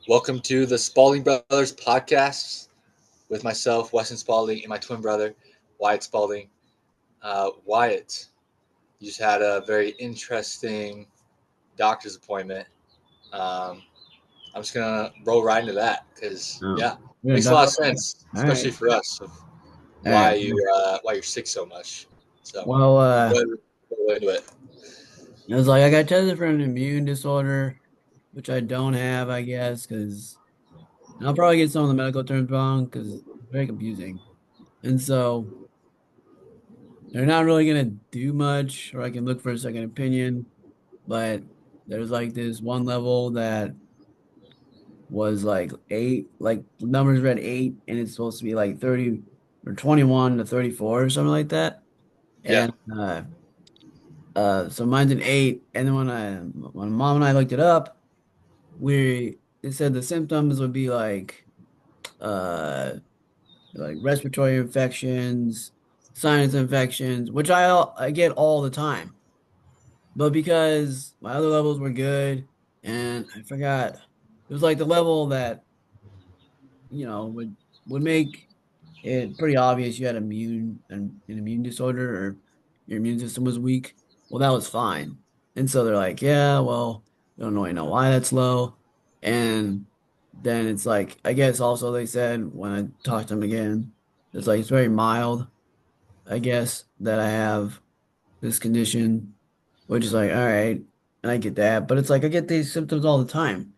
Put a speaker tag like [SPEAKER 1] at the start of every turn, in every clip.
[SPEAKER 1] Welcome to the Spalding Brothers podcast with myself, Weston Spalding, and my twin brother, Wyatt Spalding. Wyatt, you just had a very interesting doctor's appointment. Um, I'm just gonna roll right into that because
[SPEAKER 2] Oh,
[SPEAKER 1] yeah,
[SPEAKER 2] we're gonna
[SPEAKER 1] makes a
[SPEAKER 2] talk
[SPEAKER 1] lot of
[SPEAKER 2] about that.
[SPEAKER 1] sense,
[SPEAKER 2] All right.
[SPEAKER 1] especially for us of
[SPEAKER 2] All right.
[SPEAKER 1] why you're sick so much. So
[SPEAKER 2] Well,
[SPEAKER 1] go into it.
[SPEAKER 2] it was like I got tested for an immune disorder, which I don't have, I guess, because I'll probably get some of the medical terms wrong because it's very confusing. And so they're not really gonna do much, or I can look for a second opinion. But there's like this one level that was like 8, like the numbers read 8, and it's supposed to be like 30 or 21 to 34 or something like that.
[SPEAKER 1] Yeah,
[SPEAKER 2] And so mine's an 8, and then when mom and I looked it up, we it said the symptoms would be uh like respiratory infections, sinus infections, which I get all the time. But because my other levels were good, and I forgot, it was like the level that would make it pretty obvious you had an immune disorder or your immune system was weak. Well, that was fine. And so they're like, yeah, well, we don't really know why that's low. And then it's like, I guess also they said when I talked to them again, it's like it's very mild, I guess, that I have this condition, which is like, all right, and I get that. But it's like I get these symptoms all the time.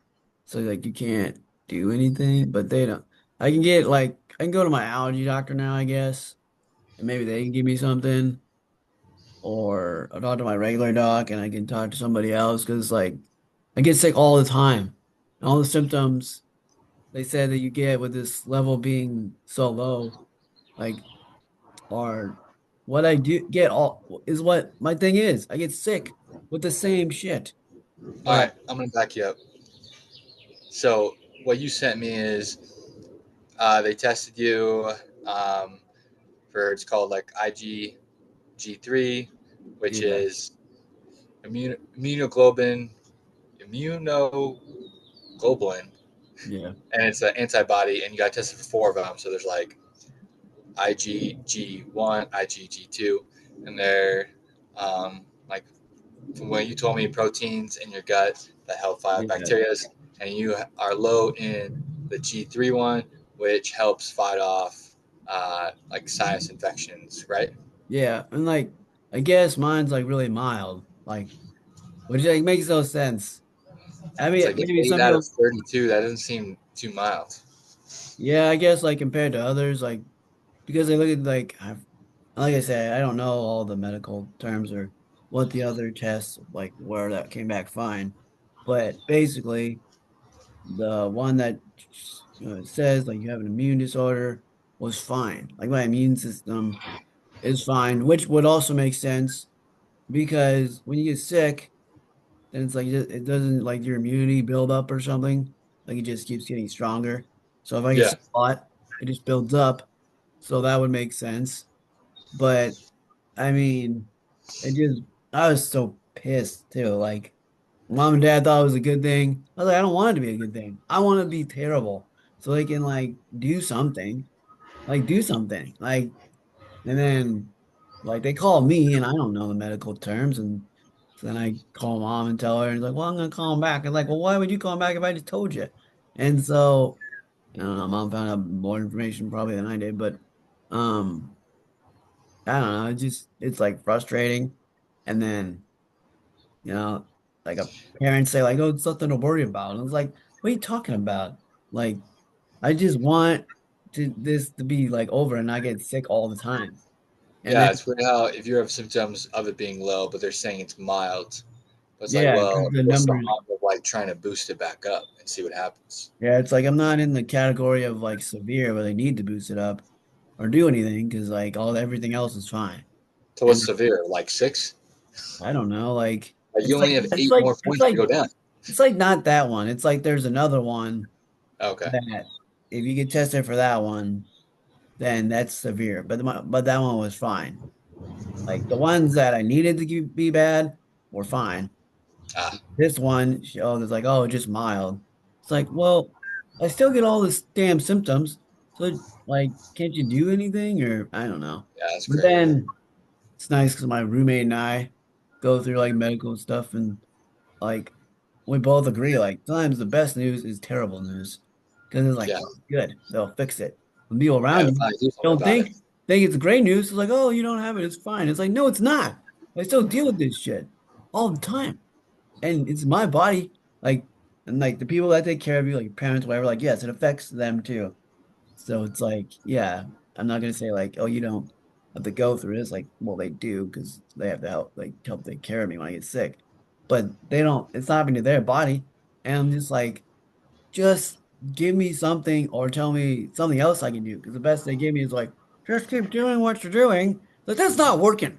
[SPEAKER 2] So like you can't do anything, but they don't. I can go to my allergy doctor now, I guess, and maybe they can give me something, or I'll talk to my regular doc and I can talk to somebody else because like I get sick all the time. And all the symptoms they said that you get with this level being so low, like are what I do get all is what my thing is. I get sick with the same shit.
[SPEAKER 1] all
[SPEAKER 2] But
[SPEAKER 1] right, I'm gonna back you up. So what you sent me is they tested you um, for it's called like IgG3, which
[SPEAKER 2] yeah,
[SPEAKER 1] is immunoglobulin, immunoglobulin,
[SPEAKER 2] yeah,
[SPEAKER 1] and it's an antibody, and you got tested for four of them. So there's like IgG1, IgG2, and they're like from what you told me, proteins in your gut that help fight
[SPEAKER 2] yeah,
[SPEAKER 1] bacteria, and you are low in the G3 one, which helps fight off like sinus infections, right?
[SPEAKER 2] yeah. And like I guess mine's like really mild, like which like makes no sense. I
[SPEAKER 1] It's
[SPEAKER 2] mean,
[SPEAKER 1] like an
[SPEAKER 2] maybe
[SPEAKER 1] 8
[SPEAKER 2] some
[SPEAKER 1] out of
[SPEAKER 2] people,
[SPEAKER 1] 32. That doesn't seem too mild.
[SPEAKER 2] yeah, I guess like compared to others, like because they look at like I said, I don't know all the medical terms or what the other tests like where that came back fine, but basically the one that says like you have an immune disorder was fine. Like my immune system is fine, which would also make sense because when you get sick, then it's like it doesn't like your immunity build up or something. Like it just keeps getting stronger. So if I get
[SPEAKER 1] Yeah,
[SPEAKER 2] sick a lot, it just builds up. So that would make sense. But I mean, it just I was so pissed too. Like mom and dad thought it was a good thing. I was like, I don't want it to be a good thing. I want it to be terrible. So they can like do something. Like do something. Like and then like they call me and I don't know the medical terms and so then I call mom and tell her and like, well, I'm gonna call him back. And like, well, why would you call him back if I just told you? And so I don't know, mom found out more information probably than I did, but um I don't know, it's like frustrating. And then, you know, like a parents say like, oh, it's nothing to worry about. And it's like, what are you talking about? Like, I just want this to be like over and not get sick all the time. And then
[SPEAKER 1] yeah. It's weird how if you have symptoms of it being low, but they're saying it's mild, but it's like,
[SPEAKER 2] yeah,
[SPEAKER 1] well,
[SPEAKER 2] 'cause the
[SPEAKER 1] what's the
[SPEAKER 2] numbers,
[SPEAKER 1] harm of like trying to boost it back up and see what happens?
[SPEAKER 2] yeah, it's like I'm not in the category of like severe where they need to boost it up or do anything because like all everything else is fine.
[SPEAKER 1] So what's
[SPEAKER 2] And
[SPEAKER 1] severe? Like six?
[SPEAKER 2] I don't know, like
[SPEAKER 1] You
[SPEAKER 2] it's like
[SPEAKER 1] only have
[SPEAKER 2] it's
[SPEAKER 1] eight
[SPEAKER 2] like
[SPEAKER 1] more
[SPEAKER 2] it's
[SPEAKER 1] points to
[SPEAKER 2] like
[SPEAKER 1] go down.
[SPEAKER 2] it's like not that one. It's like there's another one
[SPEAKER 1] Okay.
[SPEAKER 2] that if you get tested for that one, then that's severe. But that one was fine. Like the ones that I needed to be bad were fine.
[SPEAKER 1] Ah,
[SPEAKER 2] This one, it's like, oh, just mild. It's like, well. I still get all this damn symptoms. So like, can't you do anything? Or I don't know.
[SPEAKER 1] Yeah, that's
[SPEAKER 2] But
[SPEAKER 1] crazy.
[SPEAKER 2] then it's nice because my roommate and I go through like medical stuff and like we both agree like sometimes the best news is terrible news because it's like,
[SPEAKER 1] Yeah,
[SPEAKER 2] oh, good, they'll fix it. When people
[SPEAKER 1] yeah,
[SPEAKER 2] around
[SPEAKER 1] to
[SPEAKER 2] you
[SPEAKER 1] finally do something
[SPEAKER 2] don't
[SPEAKER 1] about it.
[SPEAKER 2] think it's great news. It's like, oh, you don't have it, it's fine. It's like, no, it's not. I still deal with this shit all the time, and it's my body. Like, and like the people that take care of you, like your parents, whatever. Like, yes, it affects them too. So it's like, yeah, I'm not gonna say like, oh, you don't have to go through this. Like, well, they do because they have to help take care of me when I get sick. But they don't, it's not happening to their body. And I'm just give me something or tell me something else I can do. Because the best they give me is like, just keep doing what you're doing. Like, that's not working.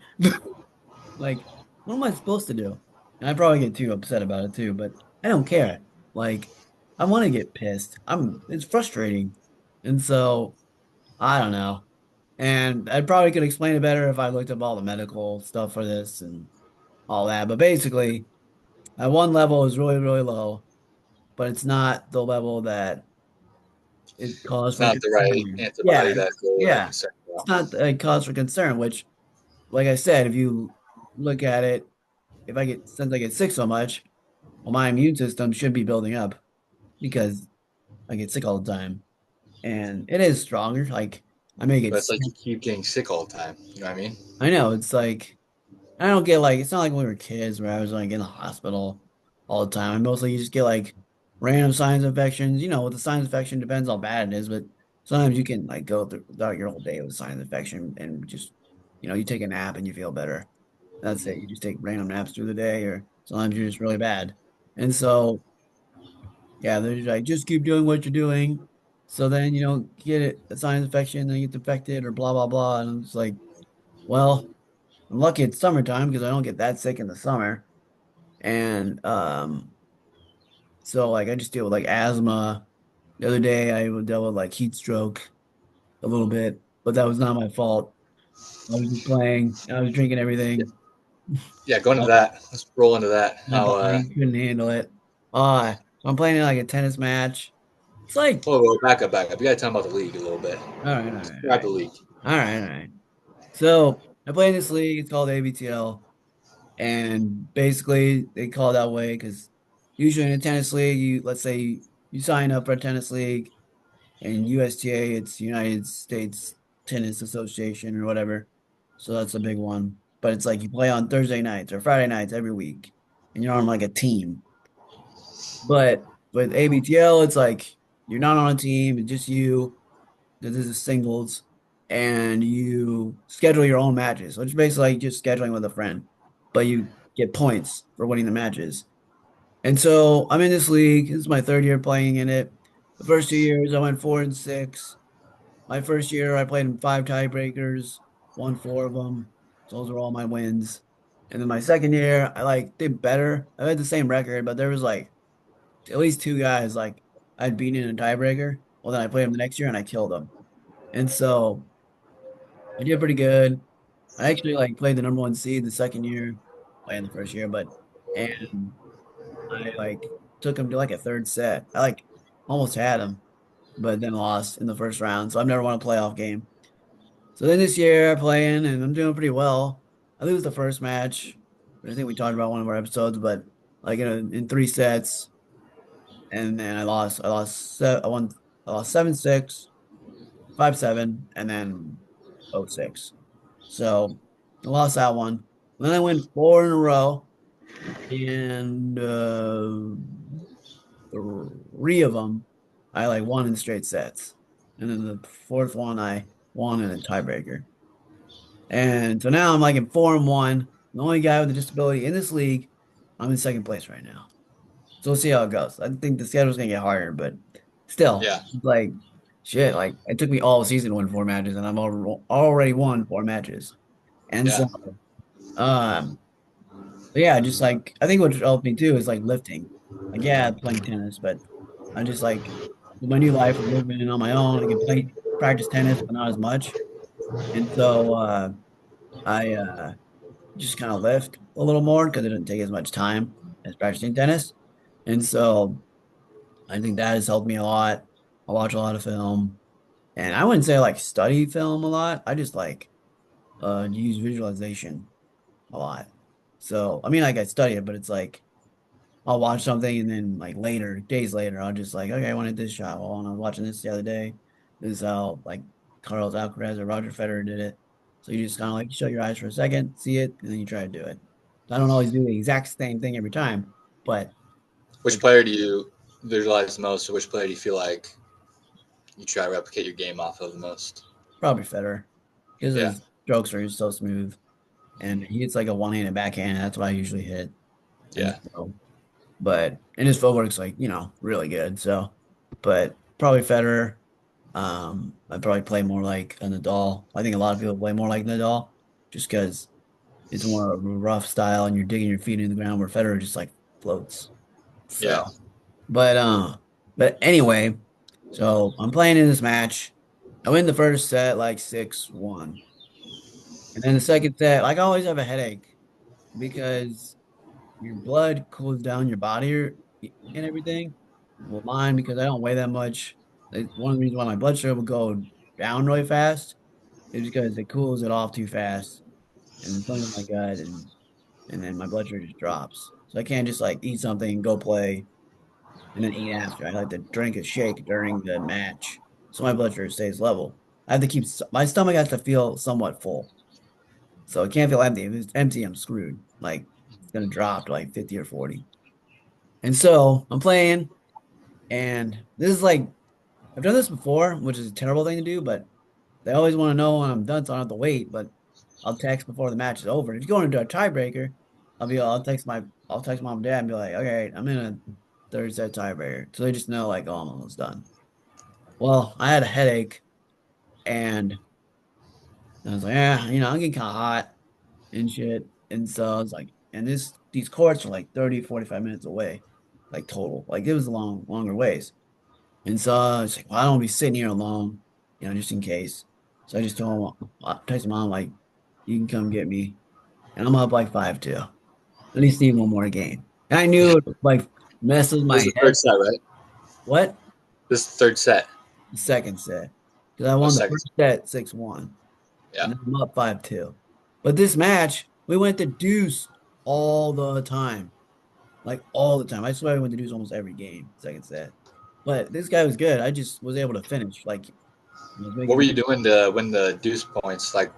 [SPEAKER 2] Like, what am I supposed to do? And I probably get too upset about it too, but I don't care. Like, I want to get pissed. It's frustrating. And so I don't know. And I probably could explain it better if I looked up all the medical stuff for this and all that. But basically, at one level is really, really low, but it's not the level that it caused
[SPEAKER 1] It's
[SPEAKER 2] for
[SPEAKER 1] not the right
[SPEAKER 2] concern.
[SPEAKER 1] antibody that they're
[SPEAKER 2] Yeah.
[SPEAKER 1] concerned
[SPEAKER 2] It's
[SPEAKER 1] about.
[SPEAKER 2] not a cause for concern, which, like I said, if you look at it, since I get sick so much, well, my immune system should be building up because I get sick all the time. And it is stronger. Like, I may get
[SPEAKER 1] But it's
[SPEAKER 2] sick.
[SPEAKER 1] like you keep getting sick all the time. You know what I mean?
[SPEAKER 2] I know it's like, I don't get like it's not like when we were kids where I was like in the hospital all the time. Mostly you just get like random sinus infections. You know, with the sinus infection depends how bad it is, but sometimes you can like go throughout your whole day with a sinus infection and just you take a nap and you feel better. That's it. You just take random naps through the day, or sometimes you're just really bad. And so yeah, they're just like just keep doing what you're doing. So then you don't get a sinus infection, then you get infected or blah blah blah. And it's like, well, I'm lucky it's summertime because I don't get that sick in the summer. And so like I just deal with like asthma. The other day I dealt with like heat stroke a little bit, but that was not my fault. I was just playing and I was drinking
[SPEAKER 1] Yeah,
[SPEAKER 2] everything.
[SPEAKER 1] yeah. Go into
[SPEAKER 2] Uh,
[SPEAKER 1] that. Let's roll into that.
[SPEAKER 2] My
[SPEAKER 1] How?
[SPEAKER 2] body couldn't handle it. So I'm playing in like a tennis match. It's like,
[SPEAKER 1] Whoa, back up, back up. You got to tell them about the league a little bit.
[SPEAKER 2] all right, all right, all
[SPEAKER 1] Describe
[SPEAKER 2] right,
[SPEAKER 1] the league.
[SPEAKER 2] all right, all right. So I play in this league. It's called ABTL, and basically they call it that way because usually in a tennis league, let's say you sign up for a tennis league. And USTA, it's United States Tennis Association or whatever. So that's a big one. But it's like you play on Thursday nights or Friday nights every week, and you're on like a team. But with ABTL, it's like you're not on a team, it's just you. This is singles, and you schedule your own matches, which is basically like just scheduling with a friend, but you get points for winning the matches. And so I'm in this league. This is my third year playing in it. The first 2 years, I went 4-6. My first year, I played in five tiebreakers, won four of them. So those are all my wins. And then my second year, I like did better. I had the same record, but there was like at least two guys like I'd beaten in a tiebreaker. Well, then I played them the next year and I killed them. And so I did pretty good. I actually like played the number one seed the second year, playing the first year, but and I like took him to like a third set. I like almost had him, but then lost in the first round. So I've never won a playoff game. So then this year I'm playing and I'm doing pretty well. I lose the first match, which I think we talked about one of our episodes, but like in three sets, and then I lost. I won. I lost 7-6, 5-7, and then 0-6. So I lost that one. Then I went four in a row, and three of them I like won in straight sets, and then the fourth one I won in a tiebreaker. And so now I'm like in 4-1. The only guy with a disability in this league. I'm in second place right now. So we'll see how it goes. I think the schedule's gonna get harder, but still,
[SPEAKER 1] Yeah,
[SPEAKER 2] like shit. Like it took me all season to win four matches, and I've already won four matches. And
[SPEAKER 1] yeah,
[SPEAKER 2] so, um, but yeah, just like I think what helped me too is like lifting. Like yeah, playing tennis, but I just like with my new life of living on my own, I can practice tennis, but not as much. And so I just kind of lift a little more because it didn't take as much time as practicing tennis. And so I think that has helped me a lot. I watch a lot of film, and I wouldn't say I like study film a lot. I just like use visualization a lot. So I mean, like I study it, but it's like I'll watch something and then like later, days later, I'll just like, okay, I wanted this shot. Well, when I was watching this the other day, this is how like Carlos Alcaraz or Roger Federer did it. So you just kind of like shut your eyes for a second, see it, and then you try to do it. I don't always do the exact same thing every time, but
[SPEAKER 1] Which
[SPEAKER 2] it's
[SPEAKER 1] player do you visualize the most, or which player do you feel like you try to replicate your game off of the most?
[SPEAKER 2] probably Federer because
[SPEAKER 1] Yeah,
[SPEAKER 2] his strokes are just so smooth and he hits like a one-handed backhand. That's what I usually hit. And
[SPEAKER 1] yeah,
[SPEAKER 2] so, but and his footwork's like, really good. So, but probably Federer. I probably play more like a Nadal. I think a lot of people play more like Nadal just because it's more of a rough style and you're digging your feet in the ground where Federer just like floats.
[SPEAKER 1] yeah.
[SPEAKER 2] So, but but anyway, so I'm playing in this match. I win the first set like 6-1. And then the second set, like I always have a headache because your blood cools down your body and everything. Well, mine, because I don't weigh that much, one of the reasons why my blood sugar will go down really fast is because it cools it off too fast and then something in my gut and then my blood sugar just drops. So I can't just like eat something and go play and then eat after. I like to drink a shake during the match so my blood sugar stays level. I have to keep my stomach has to feel somewhat full. So it can't feel empty. If it's empty, I'm screwed. Like it's gonna drop to like 50 or 40. And so I'm playing, and this is like I've done this before, which is a terrible thing to do, but they always want to know when I'm done, so I don't have to wait. But I'll text before the match is over. If you go into a tiebreaker, I'll text mom and dad and be like, okay, I'm in a third set tiebreaker. So they just know like, oh, I'm almost done. Well, I had a headache and I was like, yeah, I'm getting kind of hot and shit. And so I was like, and these courts are like 30, 45 minutes away, like total. Like it was longer ways. And so I was like, well, I don't want to be sitting here alone, just in case. So I just told him, I texted mom, like, you can come get me. And I'm up like 5-2. At least need one more game. And I knew it like messes
[SPEAKER 1] This
[SPEAKER 2] my
[SPEAKER 1] is the third
[SPEAKER 2] head.
[SPEAKER 1] set, right?
[SPEAKER 2] What?
[SPEAKER 1] This is the third set.
[SPEAKER 2] The second set. Because I
[SPEAKER 1] Oh,
[SPEAKER 2] won the
[SPEAKER 1] second.
[SPEAKER 2] first set 6-1.
[SPEAKER 1] Yeah.
[SPEAKER 2] And then I'm up 5-2. But this match, we went to deuce all the time. Like all the time. I swear we went to deuce almost every game, second set. But this guy was good. I just was able to finish. Like I was
[SPEAKER 1] What were
[SPEAKER 2] making
[SPEAKER 1] you doing to win the deuce points? Like,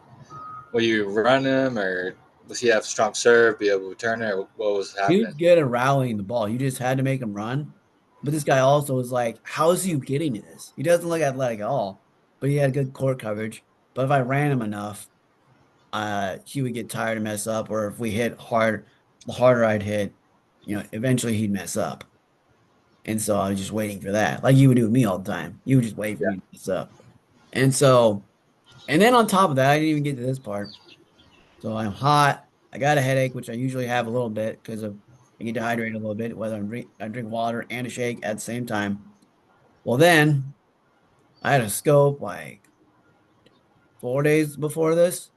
[SPEAKER 1] were you running him, or does he have strong serve, be able to return it, or what was
[SPEAKER 2] He was
[SPEAKER 1] happening?
[SPEAKER 2] good at rallying the ball. You just had to make him run. But this guy also was like, how is he getting to this? He doesn't look athletic at all, but he had good court coverage. But if I ran him enough, he would get tired and mess up. Or if we hit hard, the harder I'd hit, eventually he'd mess up. And so I was just waiting for that. Like you would do with me all the time. You would just wait for
[SPEAKER 1] Yeah.
[SPEAKER 2] me to mess up. And so, and then on top of that, I didn't even get to this part. So I'm hot. I got a headache, which I usually have a little bit because of I get dehydrated a little bit, whether I drink water and a shake at the same time. Well, then I had a scope like 4 days before this,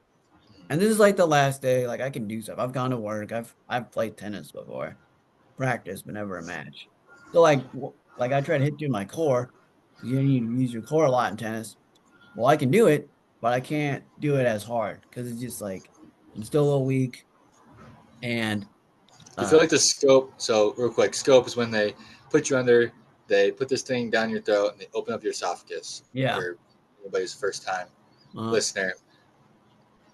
[SPEAKER 2] and this is like the last day. Like I can do stuff. I've gone to work. I've played tennis before, practice, but never a match. So like I try to hit through my core. You need to use your core a lot in tennis. Well, I can do it, but I can't do it as hard because it's just like I'm still a little weak and
[SPEAKER 1] You feel
[SPEAKER 2] uh
[SPEAKER 1] like the scope. So real quick, scope is when they put you under. They put this thing down your throat and they open up your esophagus
[SPEAKER 2] yeah.
[SPEAKER 1] for anybody's first time
[SPEAKER 2] Uh,
[SPEAKER 1] listener.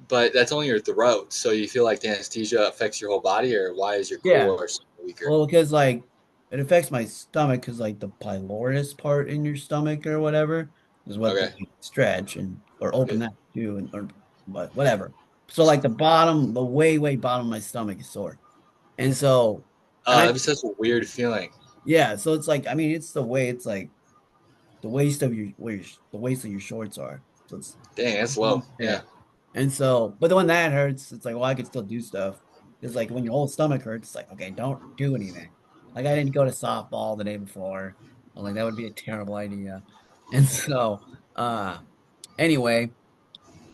[SPEAKER 1] But that's only your throat. So you feel like the anesthesia affects your whole body, or why is your
[SPEAKER 2] yeah.
[SPEAKER 1] core so weaker?
[SPEAKER 2] Well, because like it affects my stomach because like the pylorus part in your stomach or whatever is what
[SPEAKER 1] Okay.
[SPEAKER 2] they stretch and or open
[SPEAKER 1] Okay.
[SPEAKER 2] that too and or but whatever. So like the way bottom of my stomach is sore. And so and I
[SPEAKER 1] That'd be such a weird feeling.
[SPEAKER 2] yeah, so it's like I mean it's the way it's like the waist of the waist of your shorts are. So it's
[SPEAKER 1] Dang, that's low.
[SPEAKER 2] yeah.
[SPEAKER 1] Yeah.
[SPEAKER 2] And so, but then when that hurts, it's like, well, I could still do stuff. It's like when your whole stomach hurts, it's like, okay, don't do anything. Like I didn't go to softball the day before. I'm like, that would be a terrible idea. And so, anyway,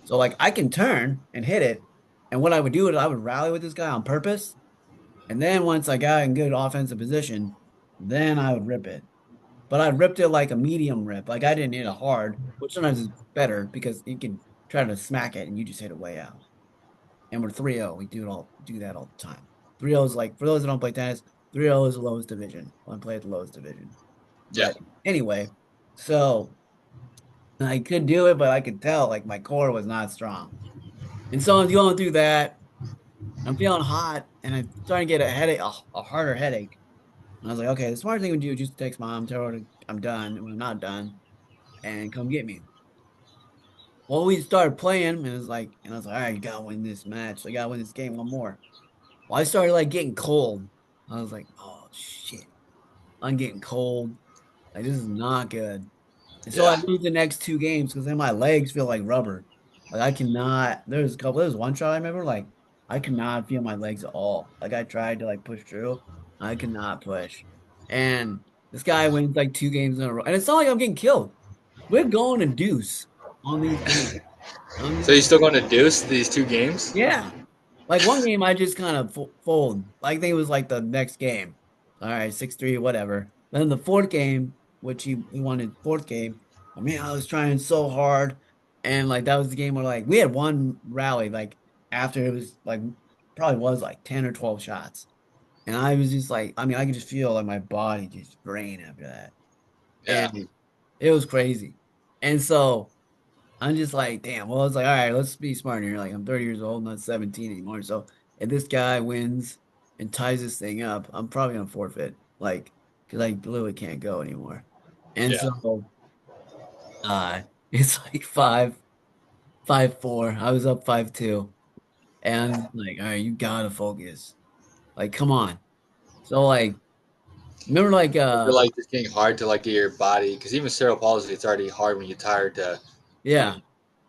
[SPEAKER 2] so like I can turn and hit it. And what I would do is I would rally with this guy on purpose. And then once I got in good offensive position, then I would rip it. but I ripped it like a medium rip. Like I didn't hit it hard, which sometimes is better because you can try to smack it and you just hit it way out. And we're 3-0. We do that all the time. 3-0 is like for those that don't play tennis, 3-0 is the lowest division. I play at the lowest division.
[SPEAKER 1] Yeah.
[SPEAKER 2] But anyway, so I could do it, but I could tell like my core was not strong. And so I'm going through that. I'm feeling hot and I'm starting to get a headache, a harder headache. And I was like, okay, the smart thing would do is just text mom, tell her I'm done when I'm not done, and come get me. Well, we started playing, and I was like, all right, you gotta win this match. I gotta win this game one more. Well, I started like getting cold. I was like, oh shit, I'm getting cold. Like this is not good. And so I
[SPEAKER 1] Yeah.
[SPEAKER 2] lose the next two games because then my legs feel like rubber. Like I cannot. There's one shot I remember. Like I could not feel my legs at all. Like I tried to like push through, I could not push. And this guy wins like two games in a row, and it's not like I'm getting killed. We're going to deuce on these games. I'm
[SPEAKER 1] So
[SPEAKER 2] just
[SPEAKER 1] you
[SPEAKER 2] like,
[SPEAKER 1] still going to deuce these two games?
[SPEAKER 2] yeah. Like one game, I just kind of fold. Like, I think it was like the next game. All right, 6-3, whatever. Then the fourth game, which he wanted fourth game. I mean, I was trying so hard, and like that was the game where like we had one rally like after it was like probably was like 10 or 12 shots, and I was just like, I mean, I could just feel like my body just drain after that,
[SPEAKER 1] Yeah.
[SPEAKER 2] and it was crazy. And so I'm just like, damn. Well, it's like, all right, let's be smart here. Like, I'm 30 years old, not 17 anymore. So if this guy wins and ties this thing up, I'm probably gonna forfeit. Like, because I literally can't go anymore. And
[SPEAKER 1] Yeah.
[SPEAKER 2] so it's like 5-4. I was up 5-2. And I'm like, all right, you gotta focus. Like, come on. So like remember like
[SPEAKER 1] I feel like it's getting hard to like get your body because even cerebral palsy, it's already hard when you're tired to
[SPEAKER 2] yeah.
[SPEAKER 1] even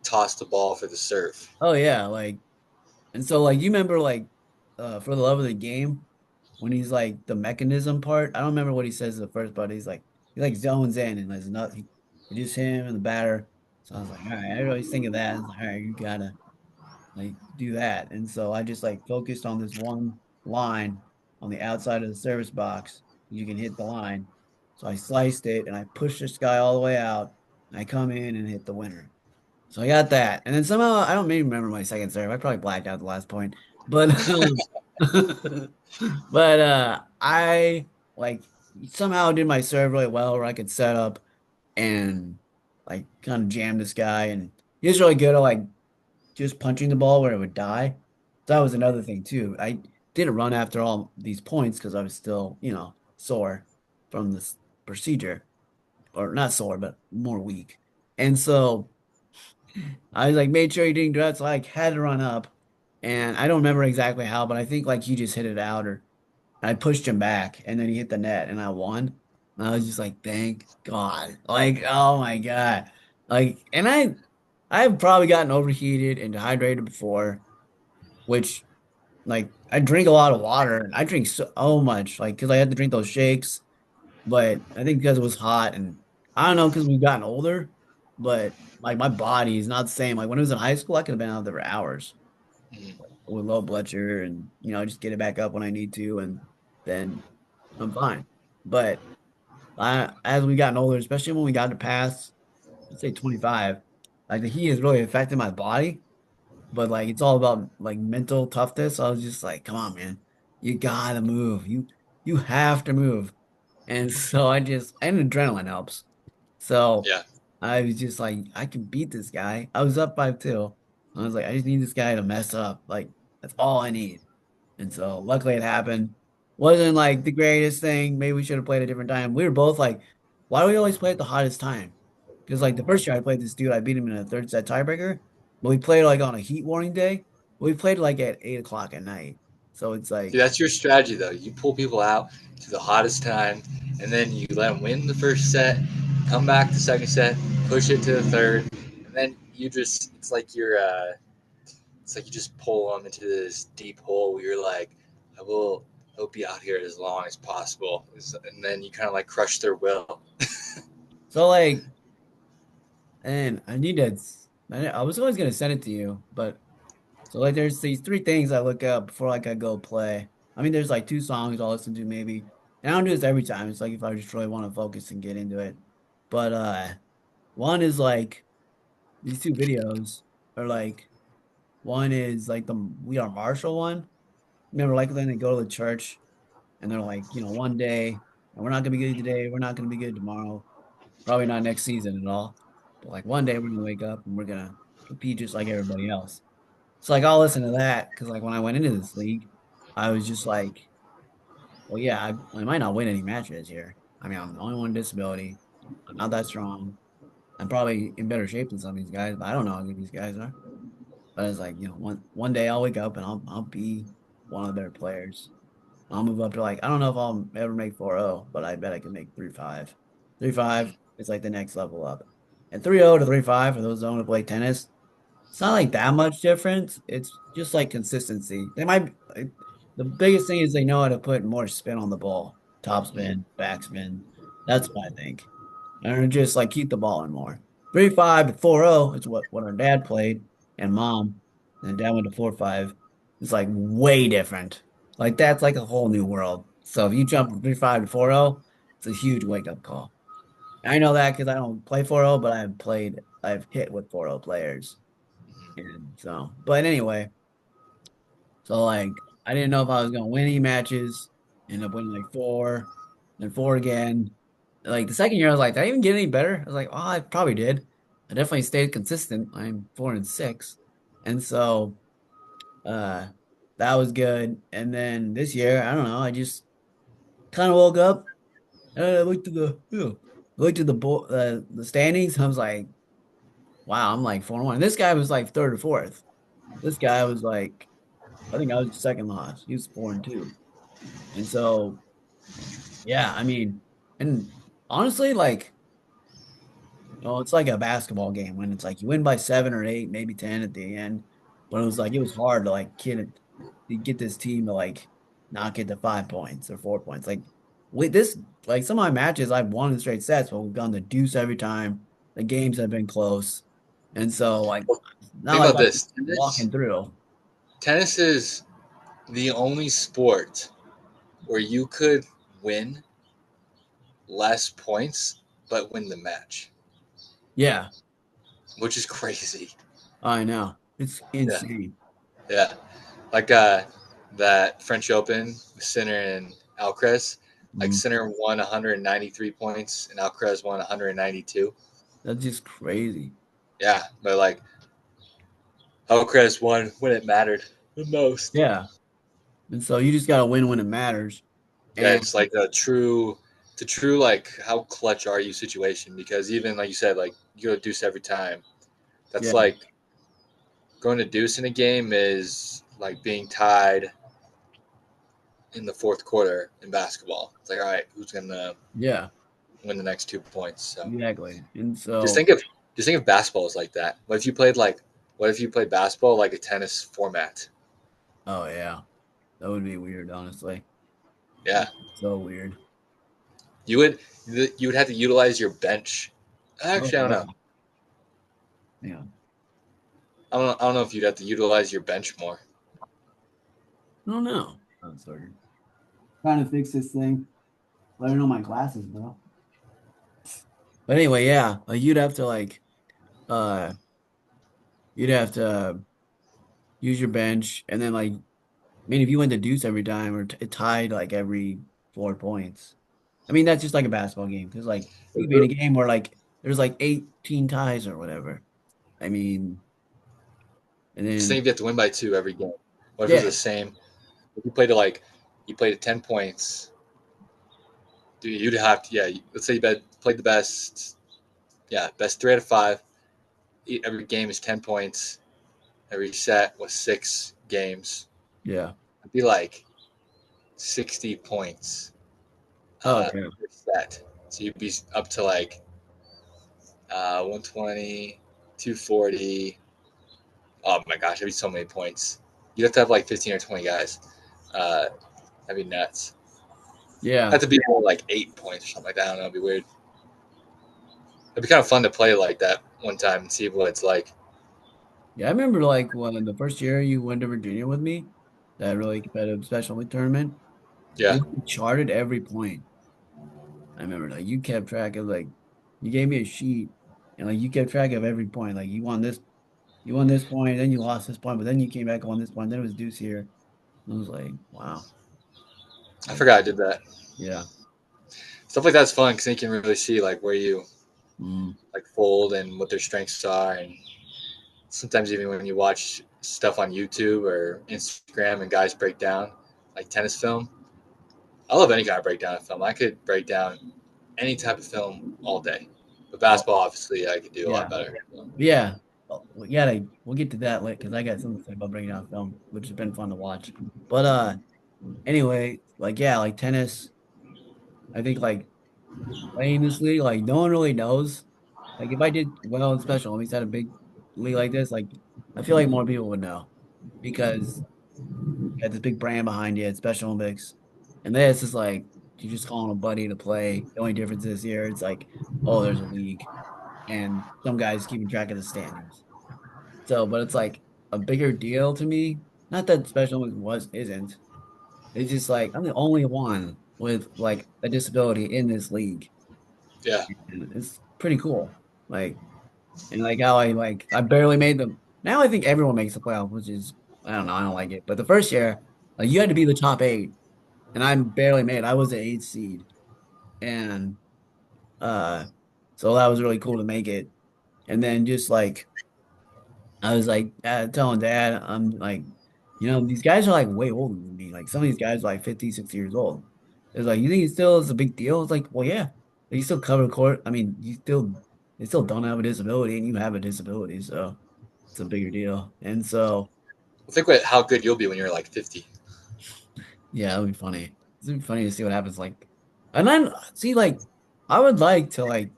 [SPEAKER 1] toss the ball for the serve.
[SPEAKER 2] Oh yeah, like and so like you remember like for the love of the game when he's like the mechanism part. I don't remember what he says at first, but he like zones in and there's nothing. It's just him and the batter. So I was like, all right, I always think of that. I was like, all right, you gotta like do that. And so I just like focused on this one line on the outside of the service box. You can hit the line. So I sliced it and I pushed this guy all the way out. And I come in and hit the winner. So I got that. And then somehow I don't maybe remember my second serve. I probably blacked out the last point. But I like somehow did my serve really well where I could set up and like kind of jam this guy and he was really good at like just punching the ball where it would die. So that was another thing too. I didn't run after all these points because I was still, sore from this procedure. Or not sore, but more weak. And so I was like made sure he didn't do that, so I like had to run up, and I don't remember exactly how, but I think like he just hit it out, or I pushed him back, and then he hit the net, and I won. And I was just like, thank God, like oh my God, like, and I've probably gotten overheated and dehydrated before, which like I drink a lot of water, and I drink so much, like because I had to drink those shakes. But I think because it was hot and I don't know, because we've gotten older, but like my body is not the same. Like when I was in high school, I could have been out there for hours
[SPEAKER 1] Mhm.
[SPEAKER 2] with low blood sugar and just get it back up when I need to, and then I'm fine. But as we gotten older, especially when we got to past, let's say 25, like the heat has really affected my body. But like it's all about like mental toughness. So I was just like, come on, man, you gotta move. You have to move. And so and adrenaline helps. So
[SPEAKER 1] Yeah.
[SPEAKER 2] I was just like, I can beat this guy. I was up 5-2. I was like, I just need this guy to mess up. Like, that's all I need. And so luckily it happened. Wasn't like the greatest thing. Maybe we should have played a different time. We were both like, why do we always play at the hottest time? Because like the first year I played this dude, I beat him in a third set tiebreaker. But we played like on a heat warning day. We played like at 8 o'clock at night. So it's
[SPEAKER 1] See,
[SPEAKER 2] like,
[SPEAKER 1] that's your strategy, though. You pull people out to the hottest time, and then you let them win the first set, come back the second set, push it to the third, and then you just—it's like it's like you just pull them into this deep hole where you're like, I'll be out here as long as possible, and then you kind of like crush their will.
[SPEAKER 2] so like, and I need to, I was always gonna send it to you, but so like there's these three things I look up before like I go play. I mean, there's like two songs I'll listen to maybe. And I don't do this every time. It's like if I just really want to focus and get into it. But one is like these two videos are like one is like the We Are Marshall one. Remember, like when they go to the church and they're like, one day, and we're not gonna be good today, we're not gonna be good tomorrow, probably not next season at all. But like one day we're gonna wake up and we're gonna compete just like everybody else. So like I'll listen to that because like when I went into this league, I was just like, well, yeah, I might not win any matches here. I mean, I'm the only one with disability. I'm not that strong. I'm probably in better shape than some of these guys, but I don't know how good these guys are. But it's like, one day I'll wake up and I'll be one of the better players. I'll move up to like I don't know if I'll ever make 4-0, but I bet I can make 3-5. 3-5 is like the next level up. And 3-0 to 3-5 for those that want to play tennis, it's not like that much difference. It's just like consistency. They might like, the biggest thing is they know how to put more spin on the ball. Top spin, backspin. That's what I think. And just like keep the ball in more. 3-5 to 4-0 is what our dad played and mom. And dad went to 4-5. It's like way different. Like that's like a whole new world. So if you jump from 3-5 to 4-0, it's a huge wake up call. I know that because I don't play 4-0, but I've hit with 4-0 players. And so, but anyway, so like I didn't know if I was gonna win any matches. Ended up winning like four, then four again. Like the second year, I was like, did I even get any better? I was like, oh, I probably did. I definitely stayed consistent. I'm 4-6, and so uh, that was good. And then this year, I don't know. I just kind of woke up and I looked at the standings. I was like, wow, I'm like 4-1. This guy was like third or fourth. This guy was like I think I was second last. He was 4-2. And so, yeah, I mean, and honestly, like, it's like a basketball game when it's like you win by 7 or 8, maybe 10 at the end. But it was like, it was hard to like get this team to like not get to 5 points or 4 points. Like, with this, like some of my matches, I've won in straight sets, but we've gone the deuce every time. The games have been close. And so, like,
[SPEAKER 1] Well,
[SPEAKER 2] not
[SPEAKER 1] think
[SPEAKER 2] like
[SPEAKER 1] about
[SPEAKER 2] I'm
[SPEAKER 1] this.
[SPEAKER 2] walking through.
[SPEAKER 1] Tennis is the only sport where you could win less points but win the match,
[SPEAKER 2] Yeah,
[SPEAKER 1] which is crazy.
[SPEAKER 2] I know. It's
[SPEAKER 1] Yeah,
[SPEAKER 2] insane.
[SPEAKER 1] yeah. Like that French Open, Sinner and Alcaraz. Like
[SPEAKER 2] Mm.
[SPEAKER 1] Sinner won 193 points and Alcaraz won 192.
[SPEAKER 2] That's just crazy.
[SPEAKER 1] Yeah, but like Alcaraz won when it mattered the most.
[SPEAKER 2] Yeah. And so you just got to win when it matters.
[SPEAKER 1] Yeah,
[SPEAKER 2] And
[SPEAKER 1] it's like the true like how clutch are you situation because even like you said, like you go deuce every time. That's
[SPEAKER 2] yeah,
[SPEAKER 1] like going to deuce in a game is like being tied in the fourth quarter in basketball. It's like, all right, who's gonna
[SPEAKER 2] yeah,
[SPEAKER 1] win the next 2 points? So
[SPEAKER 2] exactly. And
[SPEAKER 1] just
[SPEAKER 2] so,
[SPEAKER 1] think of just think of basketball as like that. What if you played basketball like a tennis format?
[SPEAKER 2] oh, yeah, that would be weird, honestly.
[SPEAKER 1] Yeah,
[SPEAKER 2] So weird.
[SPEAKER 1] you would you would have to utilize your bench.
[SPEAKER 2] Oh,
[SPEAKER 1] Actually, I don't
[SPEAKER 2] yeah.
[SPEAKER 1] know.
[SPEAKER 2] Yeah.
[SPEAKER 1] I don't know if you'd have to utilize your bench more.
[SPEAKER 2] I don't know. I'm sorry. Trying to fix this thing. Let me know my glasses, bro. But anyway, yeah, you'd have to like, uh, you'd have to use your bench, and then like, I mean, if you went to deuce every time or it tied like every 4 points, I mean, that's just like a basketball game because like you could be in a game where like there's like 18 ties or whatever. I mean, and
[SPEAKER 1] Just think
[SPEAKER 2] then
[SPEAKER 1] if you have to win by two every game. What if it was the
[SPEAKER 2] yeah,
[SPEAKER 1] same? If you played at 10 points, dude, you'd have to let's say played the best, best 3 out of 5. Every game is 10 points. Every set was 6 games.
[SPEAKER 2] yeah.
[SPEAKER 1] It'd be like 60 points
[SPEAKER 2] Oh yeah,
[SPEAKER 1] per set. So you'd be up to like 120, 240. Oh my gosh, that'd be so many points. You'd have to have like 15 or 20 guys. Uh, that'd be nuts.
[SPEAKER 2] yeah,
[SPEAKER 1] Have to be more like 8 points or something like that. I don't know. It'd be weird. It'd be kind of fun to play like that one time and see what it's like.
[SPEAKER 2] yeah. I remember like when the first year you went to Virginia with me, that really competitive special league tournament.
[SPEAKER 1] Yeah.
[SPEAKER 2] You charted every point. I remember like you kept track of like you gave me a sheet and like you kept track of every point. Like you won this point, then you lost this point, but then you came back on this point, then it was deuce here. And I was like, wow.
[SPEAKER 1] I
[SPEAKER 2] Like,
[SPEAKER 1] forgot I did that.
[SPEAKER 2] yeah.
[SPEAKER 1] Stuff like that's fun because then you can really see like where you
[SPEAKER 2] Mm,
[SPEAKER 1] like fold and what their strengths are, and sometimes even when you watch stuff on YouTube or Instagram and guys break down like tennis film. I love any kind of breakdown of film. I could break down any type of film all day. But
[SPEAKER 2] oh,
[SPEAKER 1] basketball, obviously, I could do a lot
[SPEAKER 2] yeah.
[SPEAKER 1] better.
[SPEAKER 2] Yeah. Yeah, we'll get to that later because I got something to say about breaking down film, which has been fun to watch. But anyway, like yeah, like tennis, I think like playing this league, like no one really knows. Like if I did well in Special Olympics at a big league like this, like I feel like more people would know because you got this big brand behind you at Special Olympics. And this is like you just calling a buddy to play. The only difference this year, it's like, oh, there's a league and some guys keeping track of the standings. So, but it's like a bigger deal to me. Not that Special Olympics isn't. It's just like I'm the only one with like a disability in this league.
[SPEAKER 1] Yeah.
[SPEAKER 2] And it's pretty cool. Like and like how I barely made them. Now I think everyone makes the playoff, which is I don't know, I don't like it. But the first year, like you had to be the top eight, and I barely made. I was the eighth seed, and uh, so that was really cool to make it. And then just like I was like telling dad, I'm like, these guys are like way older than me. Like some of these guys are like 50, 60 years old. It's like, you think it still is a big deal? It's like, well, yeah. You still cover court. I mean, they still don't have a disability and you have a disability, so it's a bigger deal. And so,
[SPEAKER 1] Well, think about how good you'll be when you're like 50.
[SPEAKER 2] yeah, it'll be funny. It'll be funny to see what happens. Like, and then see, like, I would like to like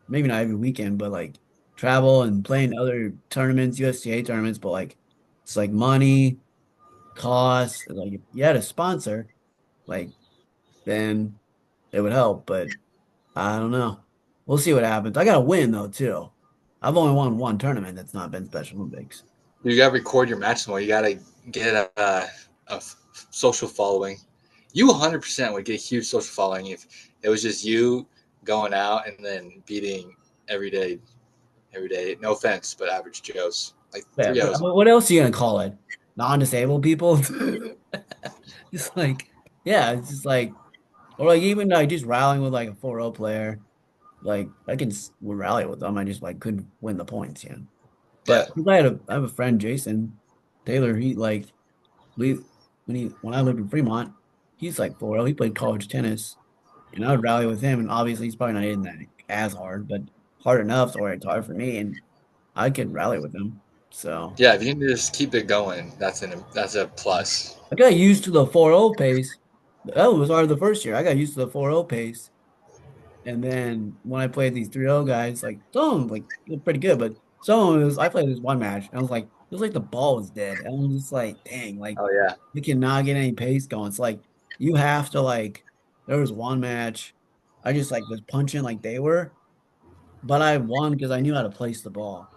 [SPEAKER 2] maybe not every weekend, but like travel and play in other tournaments, USTA tournaments, but like it's like money, cost, like if you had a sponsor, like then it would help, but I don't know. We'll see what happens. I gotta win though too. I've only won one tournament that's not been Special Olympics.
[SPEAKER 1] You got to record your match more. You got to get a social following. You 100% would get a huge social following if it was just you going out and then beating every day, every day. No offense, but average Joes. Like
[SPEAKER 2] Yeah,
[SPEAKER 1] three
[SPEAKER 2] but
[SPEAKER 1] O's.
[SPEAKER 2] what else are you gonna call it? Non-disabled people? Just like, yeah, it's just like, or like even like just rallying with like a 4-0 player. Like I can rally with them. I just like couldn't win the points, yeah.
[SPEAKER 1] Yeah.
[SPEAKER 2] But I have a friend, Jason Taylor. He like we when I lived in Fremont, he's like 4-0. He played college tennis, and I would rally with him. And obviously, he's probably not hitting that as hard, but hard enough to where it's hard for me, and I could rally with him. So
[SPEAKER 1] Yeah, if you can just keep it going, that's a plus.
[SPEAKER 2] I got used to the 4-0 pace. That was hard the first year. I got used to the 4-0 pace. And then when I played these 3-0 guys, like some of them like looked pretty good, but some of them was I played this one match and I was like, it was like the ball was dead. And I was just like, dang, like
[SPEAKER 1] Oh yeah,
[SPEAKER 2] you cannot get any pace going. It's like you have to like there was one match I just like was punching like they were, but I won because I knew how to place the ball.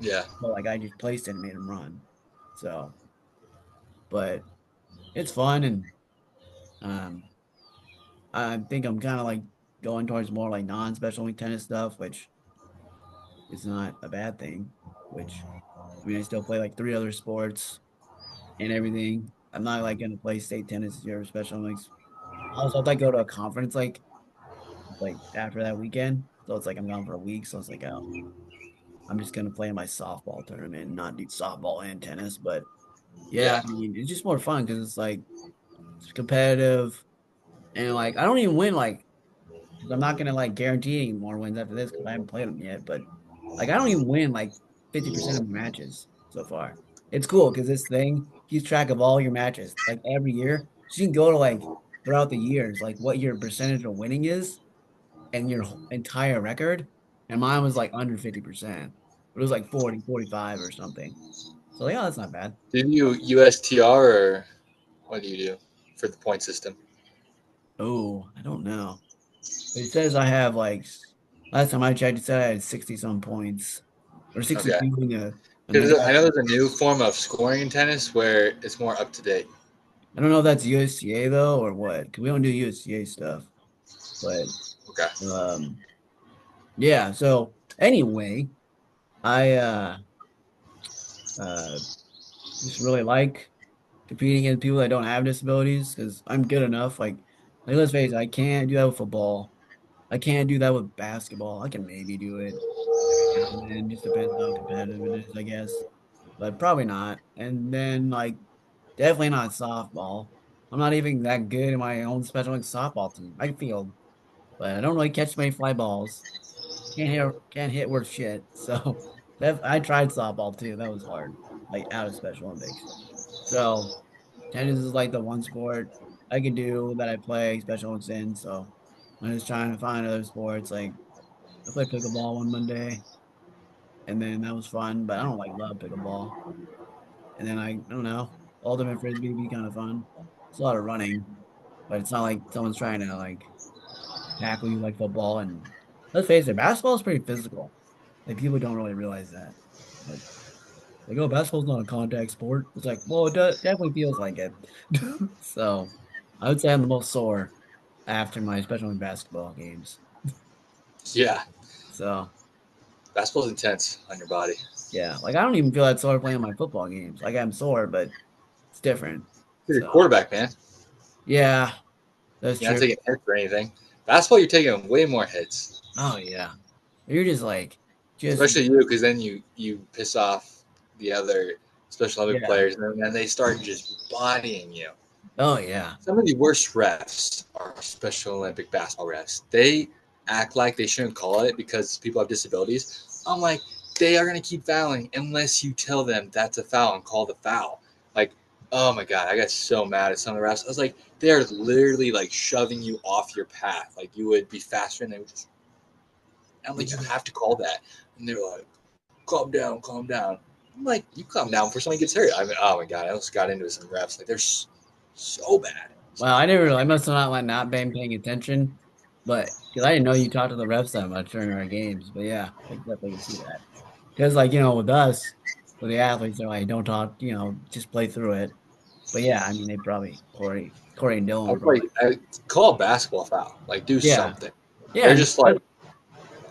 [SPEAKER 1] yeah,
[SPEAKER 2] But like I just placed it and made him run. So, but it's fun and um I think I'm kind of like going towards more like non-special league tennis stuff, which is not a bad thing. Which I mean, I still play like three other sports and everything. I'm not like gonna play state tennis this year or special Olympics. Also, I'd like go to a conference like after that weekend. So it's like I'm gone for a week. So it's like, oh, I'm just gonna play in my softball tournament, and not do softball and tennis. But yeah,
[SPEAKER 1] yeah,
[SPEAKER 2] I mean, it's just more fun because it's like it's competitive and like I don't even win like 'cause I'm not gonna like guarantee any more wins after this because I haven't played them yet. But like I don't even win like 50% of my matches so far. It's cool because this thing keeps track of all your matches like every year. So you can go to like throughout the years, like what your percentage of winning is and your entire record. And mine was like under 50%. It was like 40, 45 or something. So yeah, that's not bad.
[SPEAKER 1] do you USTR or what do you do for the point system?
[SPEAKER 2] Oh, I don't know. It says I have like last time I checked, it said I had 60 some points or
[SPEAKER 1] Okay,
[SPEAKER 2] 62 in the
[SPEAKER 1] because I
[SPEAKER 2] draft.
[SPEAKER 1] know there's a new form of scoring in tennis where it's more up to date.
[SPEAKER 2] I don't know if that's USCA though or what, because we don't do USCA stuff. But
[SPEAKER 1] Okay.
[SPEAKER 2] um, yeah. So anyway, I uh just really like competing against people that don't have disabilities because I'm good enough. Like let's face it, I can't do that with football. I can't do that with basketball. I can maybe do it every now and then, just depends how competitive it is, I guess. But probably not. And then like definitely not softball. I'm not even that good in my own special like softball team. I can field, but I don't really catch many fly balls. Can't hit worth shit. So I tried softball too. That was hard. Like out of Special Olympics. So tennis is like the one sport I can do that I play Special Olympics in. So I'm just trying to find other sports. Like I played pickleball one Monday, and then that was fun. But I don't like love pickleball. And then I don't know. Ultimate frisbee would be kind of fun. It's a lot of running, but it's not like someone's trying to like tackle you like football. And let's face it, basketball is pretty physical. Like people don't really realize that. But like, oh, basketball's not a contact sport. It's like, well, definitely feels like it. So I would say I'm the most sore after my special in basketball games.
[SPEAKER 1] Yeah.
[SPEAKER 2] So
[SPEAKER 1] Basketball's intense on your body.
[SPEAKER 2] yeah, like I don't even feel that sore playing my football games. Like I'm sore, but it's different.
[SPEAKER 1] You're a
[SPEAKER 2] So
[SPEAKER 1] quarterback, man.
[SPEAKER 2] yeah, that's
[SPEAKER 1] You're not
[SPEAKER 2] true.
[SPEAKER 1] taking hits or anything. Basketball, you're taking way more hits,
[SPEAKER 2] Oh yeah, you're just like just
[SPEAKER 1] especially you, because then you piss off the other Special Olympic
[SPEAKER 2] yeah.
[SPEAKER 1] players, and then they start just bodying you.
[SPEAKER 2] Oh yeah.
[SPEAKER 1] Some of the worst refs are Special Olympic basketball refs. They act like they shouldn't call it because people have disabilities. I'm like, they are gonna keep fouling unless you tell them that's a foul and call the foul. Like, oh my god, I got so mad at some of the refs. I was like, they are literally like shoving you off your path. Like you would be faster, and they would just. I'm like, you have to call that, and they're like, calm down, calm down. I'm like, you calm down before somebody gets hurt. I mean, oh my god, I almost got into some refs. Like they're so bad.
[SPEAKER 2] Well, I must have not been paying attention, but because I didn't know you talked to the refs that much during our games. But yeah, I definitely can see that. Because like with us, with the athletes, they're like, don't talk, just play through it. But yeah, I mean, they probably Corey and Dylan
[SPEAKER 1] I
[SPEAKER 2] were
[SPEAKER 1] was like,
[SPEAKER 2] probably
[SPEAKER 1] call a basketball foul. Like, do
[SPEAKER 2] yeah,
[SPEAKER 1] something.
[SPEAKER 2] yeah.
[SPEAKER 1] They're
[SPEAKER 2] And
[SPEAKER 1] just like,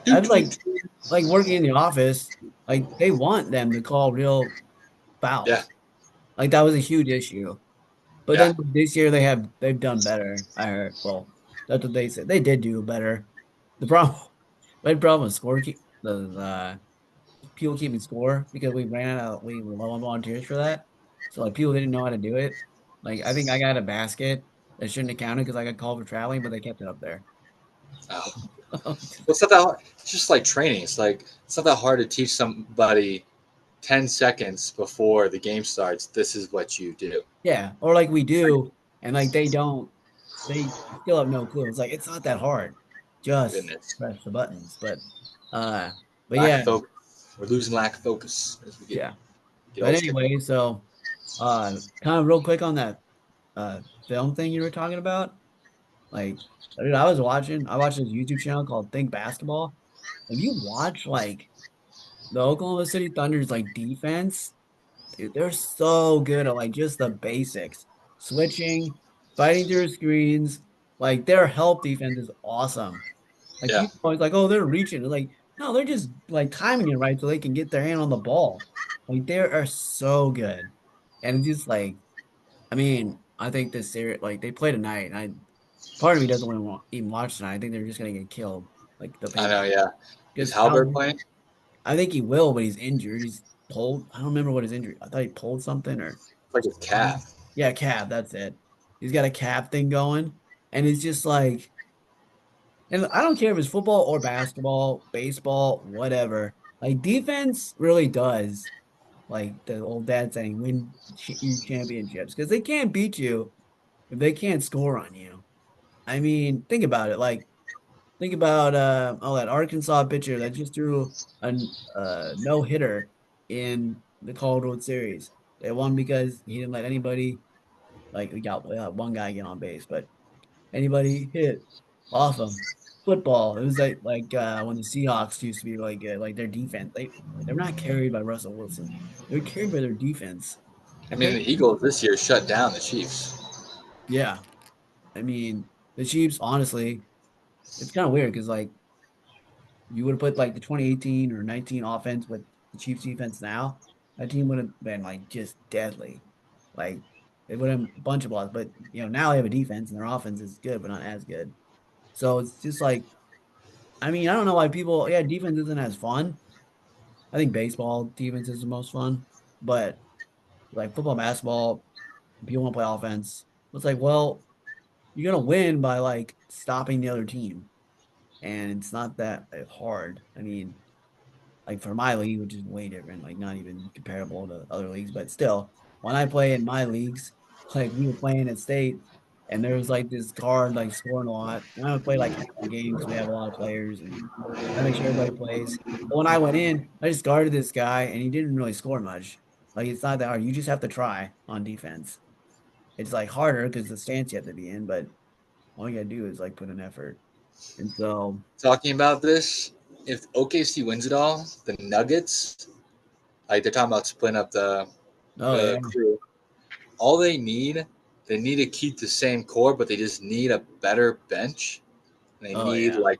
[SPEAKER 1] do,
[SPEAKER 2] I'd
[SPEAKER 1] do, do,
[SPEAKER 2] like
[SPEAKER 1] do.
[SPEAKER 2] like working in the office, like they want them to call real
[SPEAKER 1] Yeah,
[SPEAKER 2] fouls. Like that was a huge issue. But
[SPEAKER 1] yeah.
[SPEAKER 2] then this year they've done better. I heard. Well, that's what they said. They did do better. The problem, my problem with the people keeping score because we were low on volunteers for that. So like people didn't know how to do it. Like I think I got a basket that shouldn't have counted because I got called for traveling, but they kept it up there.
[SPEAKER 1] Oh. Well, it's not that hard. It's just like training. It's not that hard to teach somebody 10 seconds before the game starts. This is what you do.
[SPEAKER 2] Yeah, or like we do, and like they don't, they still have no clue. It's like it's not that hard. Just
[SPEAKER 1] Goodness.
[SPEAKER 2] press the buttons. Uh, but
[SPEAKER 1] Lack
[SPEAKER 2] yeah,
[SPEAKER 1] of focus. We're losing lack of focus as we
[SPEAKER 2] yeah.
[SPEAKER 1] get
[SPEAKER 2] But
[SPEAKER 1] old skipping.
[SPEAKER 2] anyway, so kind of real quick on that film thing you were talking about. Like, dude, I watched this YouTube channel called Think Basketball. If you watch like the Oklahoma City Thunder's like defense, dude, they're so good at like just the basics, switching, fighting through screens. Like their help defense is awesome. Like
[SPEAKER 1] Yeah.
[SPEAKER 2] people always like, oh, they're reaching. Like, no, they're just like timing it right so they can get their hand on the ball. Like they are so good. And it's just like, I mean, I think this series, like they play tonight, and I part of me doesn't want to even watch tonight. I think they're just gonna get killed, like the
[SPEAKER 1] I know,
[SPEAKER 2] Patriots.
[SPEAKER 1] yeah. Is
[SPEAKER 2] Because how
[SPEAKER 1] Halbert playing?
[SPEAKER 2] I think he will, but he's injured. He's pulled. I don't remember what his injury. I thought he pulled something or
[SPEAKER 1] It's like his calf.
[SPEAKER 2] yeah, calf. That's it. He's got a calf thing going, and it's just like, and I don't care if it's football or basketball, baseball, whatever. Like defense really does, like the old dad saying, win you championships because they can't beat you if they can't score on you. I mean, think about it. Like, think about that Arkansas pitcher that just threw a no hitter in the World Series. They won because he didn't let anybody like we got one guy get on base, but anybody hit off him. Football. It was like when the Seahawks used to be really good, like their defense. They're not carried by Russell Wilson. They're carried by their defense.
[SPEAKER 1] I
[SPEAKER 2] The
[SPEAKER 1] mean, the Eagles this year shut down the Chiefs.
[SPEAKER 2] Yeah. I mean, the Chiefs, honestly, it's kind of weird because like you would have put like the 2018 or 19 offense with the Chiefs defense now, that team would have been like just deadly. Like they would have a bunch of blocks, but now they have a defense and their offense is good, but not as good. So it's just like, I mean, I don't know why people, yeah, defense isn't as fun. I think baseball defense is the most fun, but like football, basketball, people want to play offense. It's like, well, you're gonna win by like stopping the other team, and it's not that hard. I mean, like for my league, which is way different, like not even comparable to other leagues, but still, when I play in my leagues, like we were playing at state, and there was like this guard like scoring a lot. And I would play like half the games. We have a lot of players, and I make sure everybody plays. But when I went in, I just guarded this guy, and he didn't really score much. Like it's not that hard. You just have to try on defense. It's like harder because the stance you have to be in, but all you gotta do is like put an effort. And so,
[SPEAKER 1] Talking about this, if OKC wins it all, the Nuggets, like they're talking about splitting up
[SPEAKER 2] oh yeah,
[SPEAKER 1] the crew. All they need to keep the same core, but they just need a better bench. They
[SPEAKER 2] oh
[SPEAKER 1] need
[SPEAKER 2] yeah,
[SPEAKER 1] like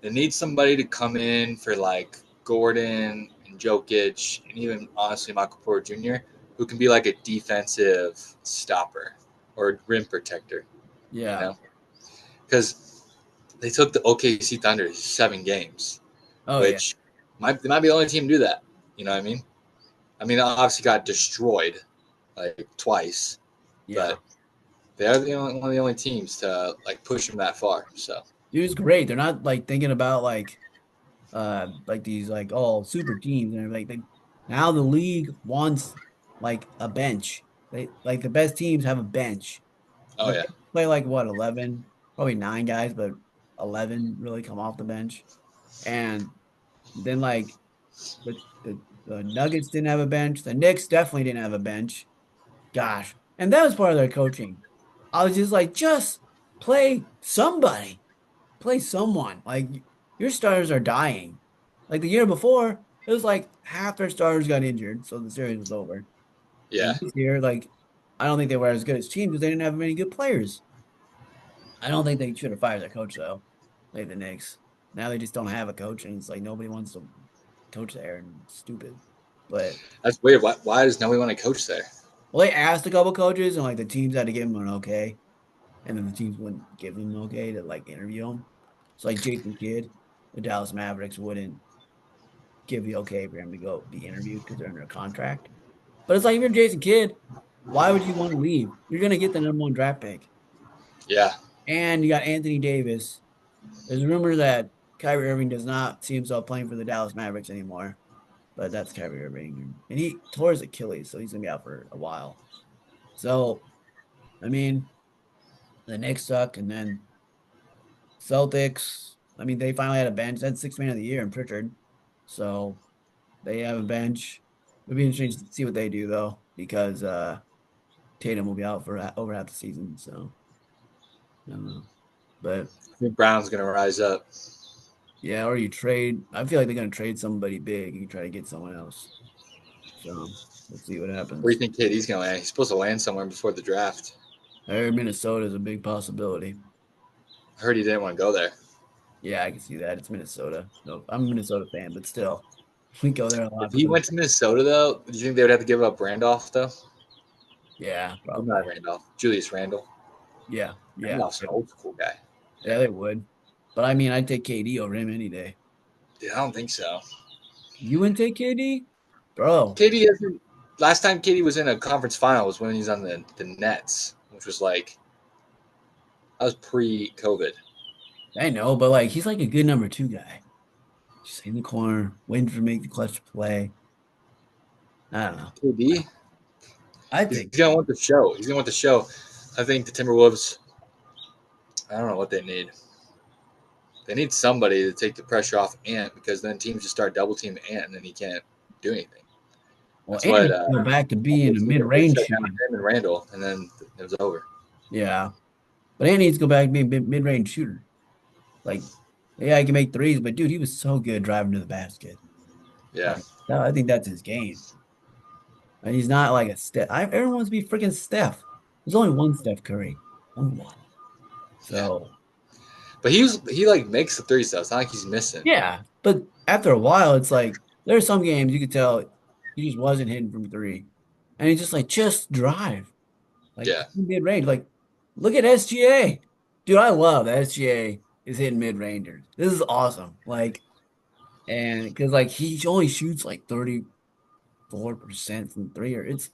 [SPEAKER 1] they need somebody to come in for like Gordon and Jokic and even honestly Michael Porter Jr., who can be like a defensive stopper or rim protector, you
[SPEAKER 2] yeah,
[SPEAKER 1] know? Because they took the OKC Thunder 7 games,
[SPEAKER 2] oh yeah,
[SPEAKER 1] which they might be the only team to do that. You know what I mean? I mean, they obviously got destroyed like twice,
[SPEAKER 2] yeah.
[SPEAKER 1] but they're one of the only teams to like push them that far. So
[SPEAKER 2] Dude, it's great. They're not like thinking about like these like super teams and like now the league wants like a bench. They like the best teams have a bench.
[SPEAKER 1] oh
[SPEAKER 2] Like
[SPEAKER 1] yeah,
[SPEAKER 2] they play like what 11, probably nine guys, but 11 really come off the bench. And then like the Nuggets didn't have a bench. The Knicks definitely didn't have a bench. Gosh, and that was part of their coaching. I was just like, just play somebody. Play someone. Like your starters are dying. Like the year before, it was like half their starters got injured, so the series was over.
[SPEAKER 1] yeah.
[SPEAKER 2] And this year, like I don't think they were as good as teams because they didn't have many good players. I don't think they should have fired their coach though. Like the Knicks. Now they just don't have a coach, and it's like nobody wants to coach there, and it's stupid. But
[SPEAKER 1] That's weird. Why does nobody want to coach there?
[SPEAKER 2] well, they asked a couple coaches, and like the teams had to give them an okay, and then the teams wouldn't give them an okay to like interview them. So like Jason Kidd, the Dallas Mavericks wouldn't give the okay for him to go be interviewed because they're under a contract. But it's like if you're Jason Kidd, why would you want to leave? You're gonna get the number one draft pick,
[SPEAKER 1] Yeah,
[SPEAKER 2] and you got Anthony Davis. There's a rumor that Kyrie Irving does not see himself playing for the Dallas Mavericks anymore, but that's Kyrie Irving, and he tore his Achilles, so he's gonna be out for a while. So I mean, the Knicks suck, and then Celtics. I mean, they finally had a bench. That's sixth man of the year in Pritchard, so they have a bench. It'll be interesting to see what they do though, because Tatum will be out for over half the season. So I don't know, but
[SPEAKER 1] I think Brown's gonna rise up.
[SPEAKER 2] yeah, or you trade. I feel like they're gonna trade somebody big and try to get someone else. So let's see what
[SPEAKER 1] Where do you
[SPEAKER 2] happens.
[SPEAKER 1] think KD's gonna land? He's supposed to land somewhere before the draft.
[SPEAKER 2] I heard Minnesota is a big possibility.
[SPEAKER 1] I heard he didn't want to go there.
[SPEAKER 2] Yeah, I can see that. It's Minnesota. No, I'm a Minnesota fan, but still, we go there a
[SPEAKER 1] If
[SPEAKER 2] lot for
[SPEAKER 1] he
[SPEAKER 2] the.
[SPEAKER 1] went to Minnesota, though, do you think they would have to give up Randolph, though?
[SPEAKER 2] Yeah,
[SPEAKER 1] Or
[SPEAKER 2] probably.
[SPEAKER 1] not Randolph, Julius Randle.
[SPEAKER 2] Yeah, yeah,
[SPEAKER 1] Randolph's an old school guy.
[SPEAKER 2] yeah. They would, but I mean, I'd take KD over him any day.
[SPEAKER 1] Dude, I don't think so.
[SPEAKER 2] You wouldn't take KD, bro?
[SPEAKER 1] KD hasn't. Last time KD was in a conference final was when he's on the Nets, which was like that was pre-COVID.
[SPEAKER 2] I know, but like he's like a good number two guy, just in the corner, waiting for make the clutch play. I don't know.
[SPEAKER 1] KD,
[SPEAKER 2] I
[SPEAKER 1] he's
[SPEAKER 2] think
[SPEAKER 1] gonna want the show. He's gonna want the show. I think the Timberwolves. I don't know what they need. They need somebody to take the pressure off Ant because then teams just start double teaming Ant and then he can't do anything.
[SPEAKER 2] well,
[SPEAKER 1] That's
[SPEAKER 2] and
[SPEAKER 1] what
[SPEAKER 2] he can go back to being a
[SPEAKER 1] OKC did. They
[SPEAKER 2] mid-range
[SPEAKER 1] shut down
[SPEAKER 2] shooting.
[SPEAKER 1] him and Randall, and then it was over.
[SPEAKER 2] Yeah, but and he needs to go back to being a mid-range shooter. Like, yeah, he can make threes, but dude, he was so good driving to the basket.
[SPEAKER 1] Yeah,
[SPEAKER 2] Like, no, I think that's his game. And he's not like a Steph. Everyone wants to be freaking Steph. There's only one Steph Curry. Only one.
[SPEAKER 1] Yeah,
[SPEAKER 2] So
[SPEAKER 1] but he like makes the threes though. It's not like he's missing.
[SPEAKER 2] yeah, but after a while, it's like there's some games you could tell he just wasn't hitting from three, and he's just like just drive like
[SPEAKER 1] Yeah,
[SPEAKER 2] mid range. Like look at SGA, dude. I love that SGA is hitting mid rangers. This is awesome. Like and because like he only shoots like 34% from three, or it's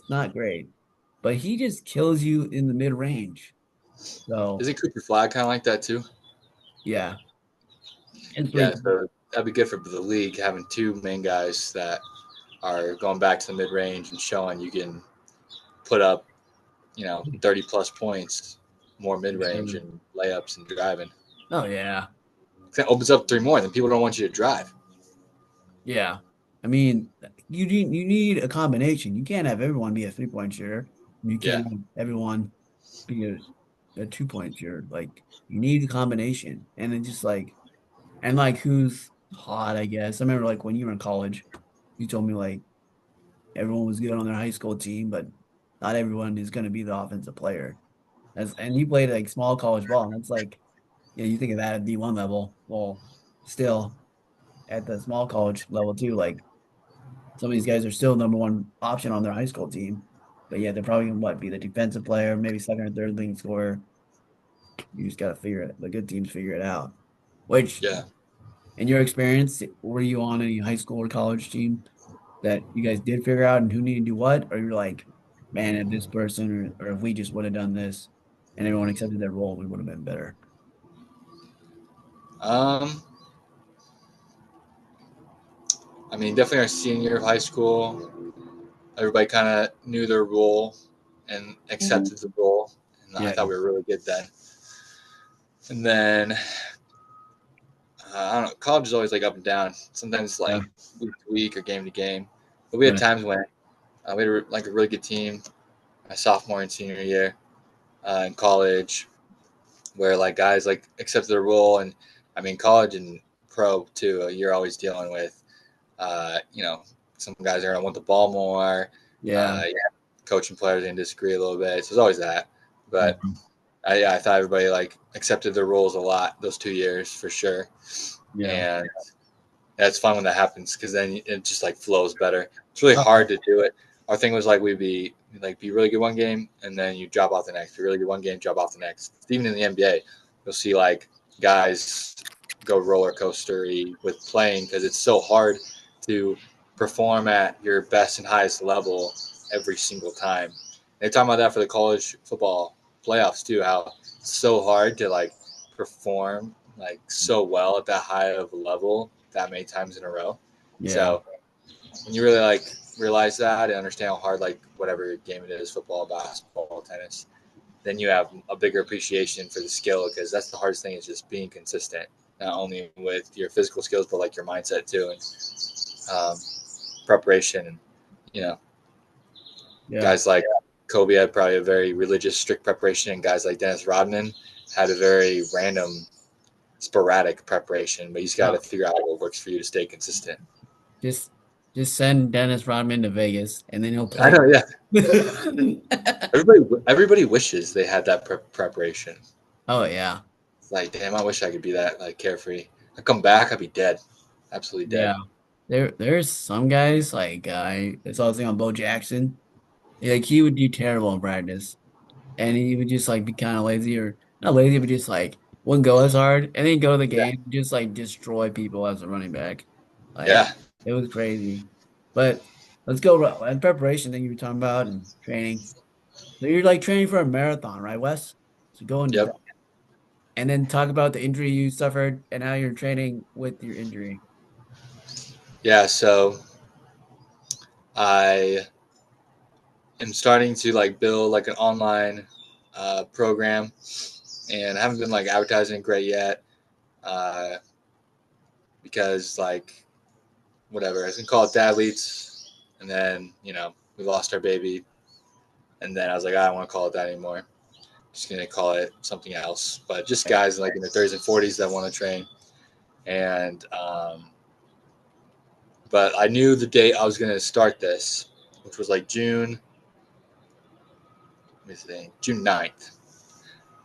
[SPEAKER 2] not great, but he just kills you in the mid range. So
[SPEAKER 1] isn't Cooper Flag kind of like that too?
[SPEAKER 2] yeah, and three.
[SPEAKER 1] Yeah, so that'd be good for the league having two main guys that are going back to the mid range and showing you can put up, 30 plus points, more mid range and layups and driving.
[SPEAKER 2] Oh yeah.
[SPEAKER 1] That opens up three more, then people don't want you to drive.
[SPEAKER 2] Yeah. I mean, you need a combination. You can't have everyone be a 3-point shooter. You
[SPEAKER 1] Yeah.
[SPEAKER 2] can't have everyone be a 2-point shooter. Like you need a combination. And it's just like and like who's hot, I guess. I remember like when you were in college, you told me like everyone was good on their high school team, but not everyone is gonna be the offensive player. And you played like small college ball, and it's like, yeah, you think of that at D1 level. Well, still at the small college level too, like some of these guys are still number one option on their high school team, but yeah, they're probably gonna be the defensive player, maybe second or third leading scorer. You just gotta figure it. The good teams figure it out. Which,
[SPEAKER 1] Yeah.
[SPEAKER 2] in your experience, were you on any high school or college team that you guys did figure out and who needed to do what, or you're like, man, if this person or if we just would have done this and everyone accepted their role, we would have been better.
[SPEAKER 1] Um, I mean, definitely our senior year of high school, everybody kind of knew their role and
[SPEAKER 2] Mhm.
[SPEAKER 1] accepted the role. And I
[SPEAKER 2] Yeah,
[SPEAKER 1] thought we were really good then. And then, I don't know, college is always like up and down. Sometimes
[SPEAKER 2] yeah,
[SPEAKER 1] like week to week or game to game. But we had
[SPEAKER 2] right.
[SPEAKER 1] times when we had like a really good team my sophomore and senior year in college where like guys like accepted their role. And I mean, college and pro too, you're always dealing with, uh, you know, some guys are going to want the ball more.
[SPEAKER 2] Yeah,
[SPEAKER 1] Yeah, coaching players and disagree a little bit. So there's always that. But
[SPEAKER 2] mhm,
[SPEAKER 1] I thought everybody like accepted their roles a lot those 2 years for sure.
[SPEAKER 2] yeah.
[SPEAKER 1] And that's fun when that happens because then it just like flows better. It's really
[SPEAKER 2] Oh,
[SPEAKER 1] hard to do it. Our thing was like we'd be really good one game and then you drop off the next. Be really good one game, drop off the next. Even in the NBA, you'll see like guys go roller coastery with playing because it's so hard to perform at your best and highest level every single time. They talk about that for the college football playoffs too. How it's so hard to like perform like so well at that high of a level that many times in a row.
[SPEAKER 2] yeah,
[SPEAKER 1] So when you really like realize that and understand how hard like whatever game it is, football, basketball, tennis, then you have a bigger appreciation for the skill because that's the hardest thing is just being consistent, not only with your physical skills but like your mindset too and um, preparation and you know
[SPEAKER 2] yeah.
[SPEAKER 1] guys like Kobe had probably a very religious, strict preparation, and guys like Dennis Rodman had a very random, sporadic preparation. But you just got to
[SPEAKER 2] Oh,
[SPEAKER 1] figure out what works for you to stay consistent.
[SPEAKER 2] just just send Dennis Rodman to Vegas and then he'll
[SPEAKER 1] I
[SPEAKER 2] play.
[SPEAKER 1] know, yeah. Everybody wishes they had that preparation.
[SPEAKER 2] Oh yeah.
[SPEAKER 1] It's like, damn, I wish I could be that like carefree. I come back, I'd be dead, absolutely dead.
[SPEAKER 2] Yeah. There's some guys like I saw this thing on Bo Jackson. Like he would do terrible in practice. And he would just like be kind of lazy or not lazy, but just like wouldn't go as hard. And then go to the
[SPEAKER 1] Yeah,
[SPEAKER 2] game, just like destroy people as a running back. Like
[SPEAKER 1] yeah,
[SPEAKER 2] it was crazy. But let's go and preparation that you were talking about and training. So you're like training for a marathon, right, Wes? So go into that.
[SPEAKER 1] yep,
[SPEAKER 2] And then talk about the injury you suffered and how you're training with your injury.
[SPEAKER 1] yeah. So I am starting to like build like an online program, and I haven't been like advertising great yet uh, because like whatever I was gonna call it dad leads, and then we lost our baby, and then I was like I don't want to call it that anymore. Just gonna call it something else, but just guys like in their 30s and 40s that want to train, and but I knew the date I was gonna start this, which was like June me think, June 9th.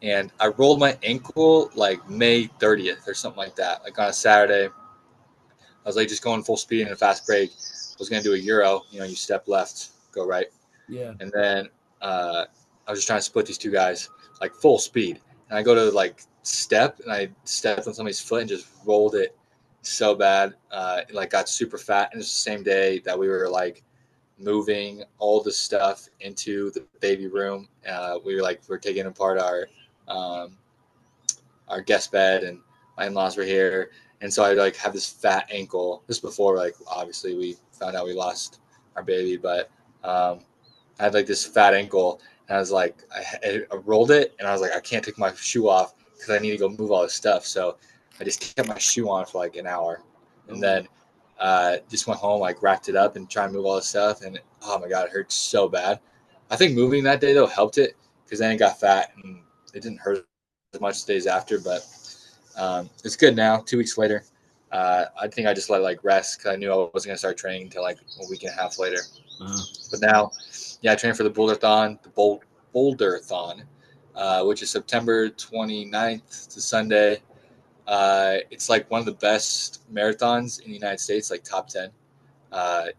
[SPEAKER 1] And I rolled my ankle like May 30th or something like that, like on a Saturday. I was like just going full speed in a fast break. I was gonna do a euro. You step left, go right,
[SPEAKER 2] Yeah.
[SPEAKER 1] and then I was just trying to split these two guys like full speed. And I go to like step, and I stepped on somebody's foot and just rolled it so bad. It like got super fat. And it was the same day that we were like moving all the stuff into the baby room. We're taking apart um, our guest bed, and my in-laws were here, and so I like have this fat ankle. This before like obviously we found out we lost our baby, but I had like this fat ankle, and I was like I rolled it, and I was like I can't take my shoe off because I need to go move all this stuff. So I just kept my shoe on for like an hour, and
[SPEAKER 2] Oh,
[SPEAKER 1] then just went home, like wrapped it up and tried to move all this stuff, and oh my god, it hurt so bad. I think moving that day though helped it because then it got fat and it didn't hurt as much days after, but it's good now. 2 weeks later, I think I just let like rest because I knew I wasn't gonna start training until like a week and a half later.
[SPEAKER 2] uh,
[SPEAKER 1] But now, yeah, I train for the Boulderthon, which is September 29th to Sunday. It's like one of the best marathons in the United States, like top 10.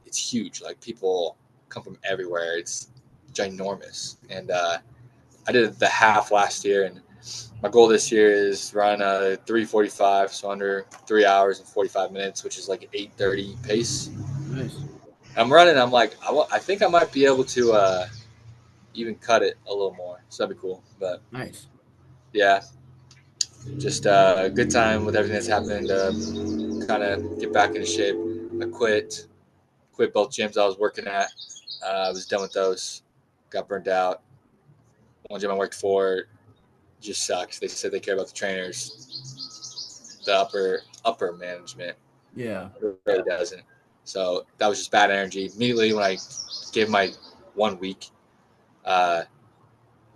[SPEAKER 1] It's huge. Like people come from everywhere. It's ginormous. And I did the half last year, and my goal this year is run a 3:45, so under 3 hours and 45 minutes, which is like an 8:30 pace.
[SPEAKER 2] nice.
[SPEAKER 1] I'm running. I'm like, I think I might be able to even cut it a little more. So that'd be cool. But
[SPEAKER 2] Nice.
[SPEAKER 1] yeah, just a good time with everything that's happened. Kind of get back into shape. I quit both gyms I was working at. I was done with those. Got burnt out. One gym I worked for just sucks. They said they care about the trainers. The upper management
[SPEAKER 2] Yeah.
[SPEAKER 1] really doesn't. So that was just bad energy. Immediately when I gave my 1 week, uh,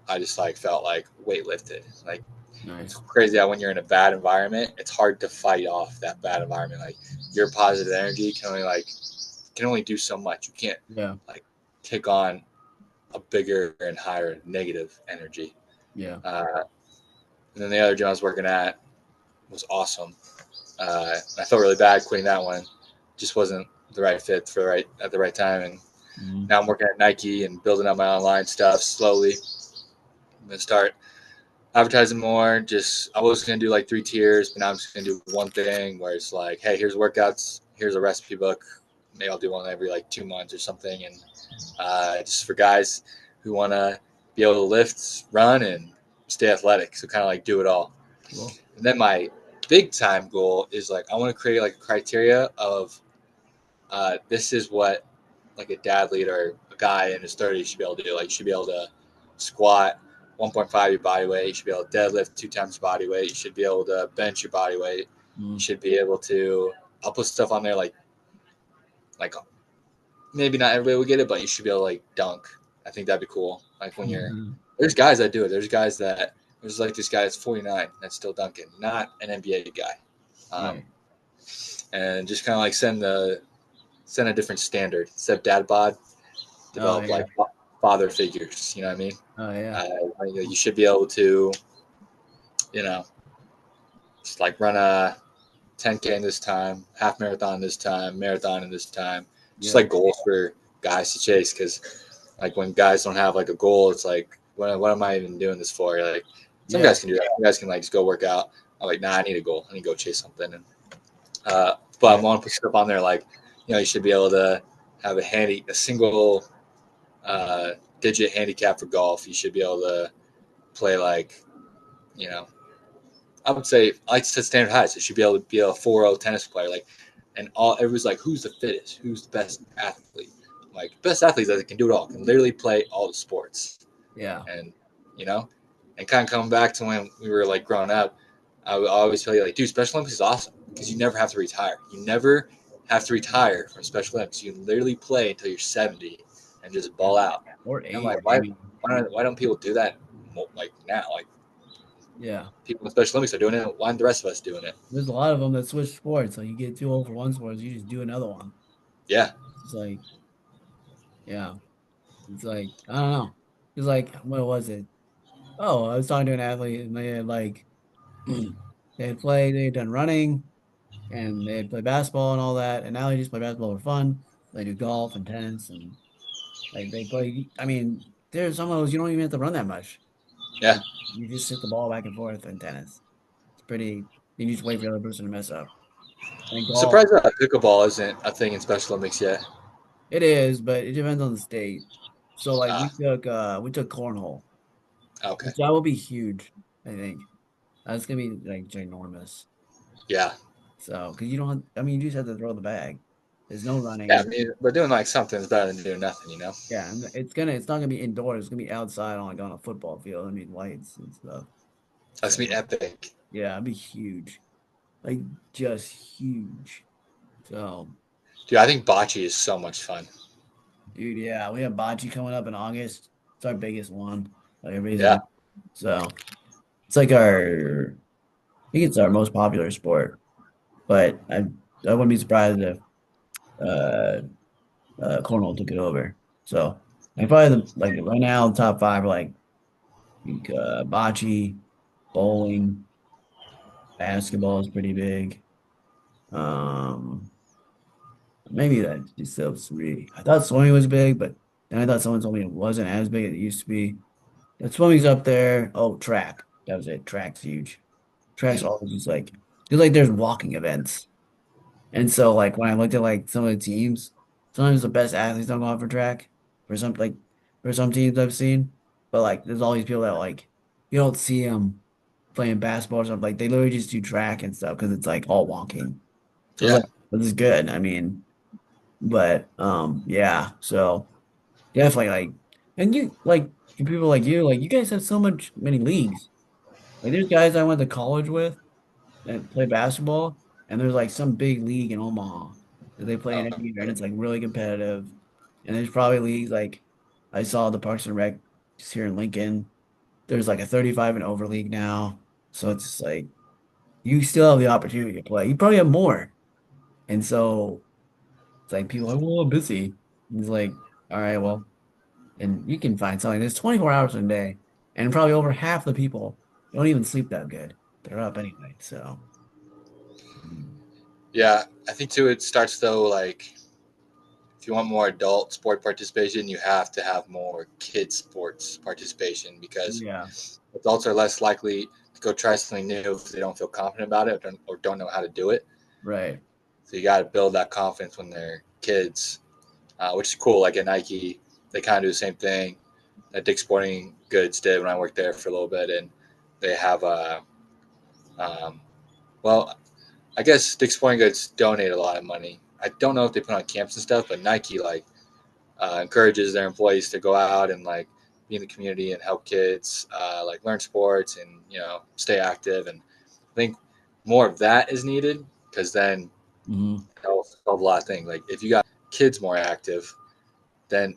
[SPEAKER 1] I just like felt like weightlifted. Like it's
[SPEAKER 2] Nice.
[SPEAKER 1] crazy how when you're in a bad environment, it's hard to fight off that bad environment. Like your positive energy can only do so much. You can't
[SPEAKER 2] Yeah.
[SPEAKER 1] like take on a bigger and higher negative energy.
[SPEAKER 2] Yeah.
[SPEAKER 1] And then the other gym I was working at was awesome. I felt really bad quitting that one. Just wasn't the right fit for at the right time. And
[SPEAKER 2] Mm-hmm.
[SPEAKER 1] now I'm working at Nike and building up my online stuff slowly. I'm gonna start advertising more. Just I was gonna do like 3 tiers, but now I'm just gonna do one thing where it's like, hey, here's workouts, here's a recipe book. Maybe I'll do one every like 2 months or something, and just for guys who want to be able to lift, run, and stay athletic. So kind of like do it all.
[SPEAKER 2] Cool.
[SPEAKER 1] And then my big time goal is like I want to create like a criteria of this is what like a dad lead or a guy in his 30s should be able to do. Like you should be able to squat 1.5 your body weight. You should be able to deadlift 2 times body weight. You should be able to bench your body weight. You
[SPEAKER 2] Mm-hmm.
[SPEAKER 1] should be able to. I'll put stuff on there like maybe not everybody will get it, but you should be able to like dunk. I think that'd be cool. Like when you're there's guys that do it. There's guys that there's like this guy that's 49 that's still dunking, not an NBA guy,
[SPEAKER 2] Right.
[SPEAKER 1] and just kind of like send a different standard. Instead of dad bod,
[SPEAKER 2] Oh
[SPEAKER 1] develop
[SPEAKER 2] yeah.
[SPEAKER 1] like father figures. You know what I mean?
[SPEAKER 2] Oh yeah.
[SPEAKER 1] You should be able to, you know, just like run a 10K in this time, half marathon this time, marathon in this time. Just
[SPEAKER 2] Yeah.
[SPEAKER 1] like goals for guys to chase. Because like when guys don't have like a goal, it's like, what am I even doing this for? Like some
[SPEAKER 2] Yeah.
[SPEAKER 1] guys can do that. Some guys can like just go work out. I'm like, nah, I need a goal. I need to go chase something. And but I
[SPEAKER 2] Yeah.
[SPEAKER 1] want to put stuff on there like, you should be able to have a single uh, digit handicap for golf. You should be able to play like, you know, I would say I like to set standard heights. It should be able to be a 4.0 tennis player. Like, and everybody's like, who's the fittest? Who's the best athlete? Like, best athletes that can do it all, can literally play all the sports.
[SPEAKER 2] Yeah.
[SPEAKER 1] And, you know, and kind of coming back to when we were like growing up, I would always tell you, like, dude, Special Olympics is awesome because you never have to retire. You never have to retire from Special Olympics. You can literally play until you're 70 and just
[SPEAKER 2] Yeah.
[SPEAKER 1] ball out.
[SPEAKER 2] Or
[SPEAKER 1] And I'm
[SPEAKER 2] 80.
[SPEAKER 1] like,
[SPEAKER 2] I mean,
[SPEAKER 1] why don't people do that like now? Like,
[SPEAKER 2] yeah.
[SPEAKER 1] people in Special Olympics are doing it. Why aren't the rest of us doing it?
[SPEAKER 2] There's a lot of them that switch sports. Like you get too old for one sport, you just do another one.
[SPEAKER 1] Yeah.
[SPEAKER 2] It's like, yeah. It's like, I don't know. It's like, what was it? Oh, I was talking to an athlete and they had like they had done running and they had played basketball and all that, and now they just play basketball for fun. They do golf and tennis and like they play. I mean, there's some of those you don't even have to run that much.
[SPEAKER 1] Yeah.
[SPEAKER 2] Like you just hit the ball back and forth in tennis. It's pretty. You just wait for the other person to mess up. And golf,
[SPEAKER 1] Surprised that pickleball isn't a thing in Special Olympics yet.
[SPEAKER 2] it is, but it depends on the state. So like
[SPEAKER 1] Ah,
[SPEAKER 2] we took cornhole,
[SPEAKER 1] okay.
[SPEAKER 2] which that will be huge. I think that's gonna be like ginormous.
[SPEAKER 1] Yeah.
[SPEAKER 2] So because you don't, I mean, you just have to throw the bag. There's no
[SPEAKER 1] Yeah, I
[SPEAKER 2] running.
[SPEAKER 1] mean, but doing like something is better than doing nothing, you know?
[SPEAKER 2] Yeah, and it's not gonna be indoors. It's gonna be outside on like on a football field. I mean, lights and stuff.
[SPEAKER 1] That's
[SPEAKER 2] So
[SPEAKER 1] gonna be epic.
[SPEAKER 2] yeah, it'd be huge, like just huge. So,
[SPEAKER 1] Dude, I think bocce is so much fun.
[SPEAKER 2] dude, yeah, we have bocce coming up in August. It's our biggest one. Like everybody's
[SPEAKER 1] Yeah.
[SPEAKER 2] in. So it's like our, I think it's our most popular sport. But I wouldn't be surprised if uh, cornhole took it over. So like probably like right now the top five are like bocce, bowling, basketball is pretty big. Um, maybe that just those three. I thought swimming was big, but then I thought someone told me it wasn't as big as it used to be. But swimming's up there. Oh, track. That was it. Track's huge. Track's
[SPEAKER 1] Mm.
[SPEAKER 2] always just like, because like there's walking events. And so like when I looked at like some of the teams, sometimes the best athletes don't go out for track for some teams I've seen. But like there's all these people that like you don't see them playing basketball or something. Like they literally just do track and stuff because it's like all walking. So it's
[SPEAKER 1] Yeah.
[SPEAKER 2] like this is good. I mean, but yeah. So definitely like and you like people like you guys have so much many leagues. Like there's guys I went to college with that play basketball, and there's like some big league in Omaha that they play in
[SPEAKER 1] Oh,
[SPEAKER 2] every year, and it's like really competitive. And there's probably leagues like I saw the Parks and Rec just here in Lincoln. There's like a 35 and over league now, so it's just like you still have the opportunity to play. You probably have more, and so it's like people are like, well, I'm busy. And it's like, all right, well, and you can find something. There's 24 hours in a day, and probably over half the people don't even sleep that good. They're up anyway, so.
[SPEAKER 1] yeah. I think too, it starts though, like, if you want more adult sport participation, you have to have more kid sports participation because
[SPEAKER 2] Yeah,
[SPEAKER 1] adults are less likely to go try something new if they don't feel confident about it or don't know how to do it.
[SPEAKER 2] right.
[SPEAKER 1] So you got to build that confidence when they're kids, which is cool. Like at Nike, they kind of do the same thing that Dick's Sporting Goods did when I worked there for a little bit, and they have um, well, I guess Dick's Sporting Goods donate a lot of money. I don't know if they put on camps and stuff, but Nike like encourages their employees to go out and like be in the community and help kids like learn sports and stay active. And I think more of that is needed because then
[SPEAKER 2] Hmm.
[SPEAKER 1] that'll solve a lot of things. Like if you got kids more active, then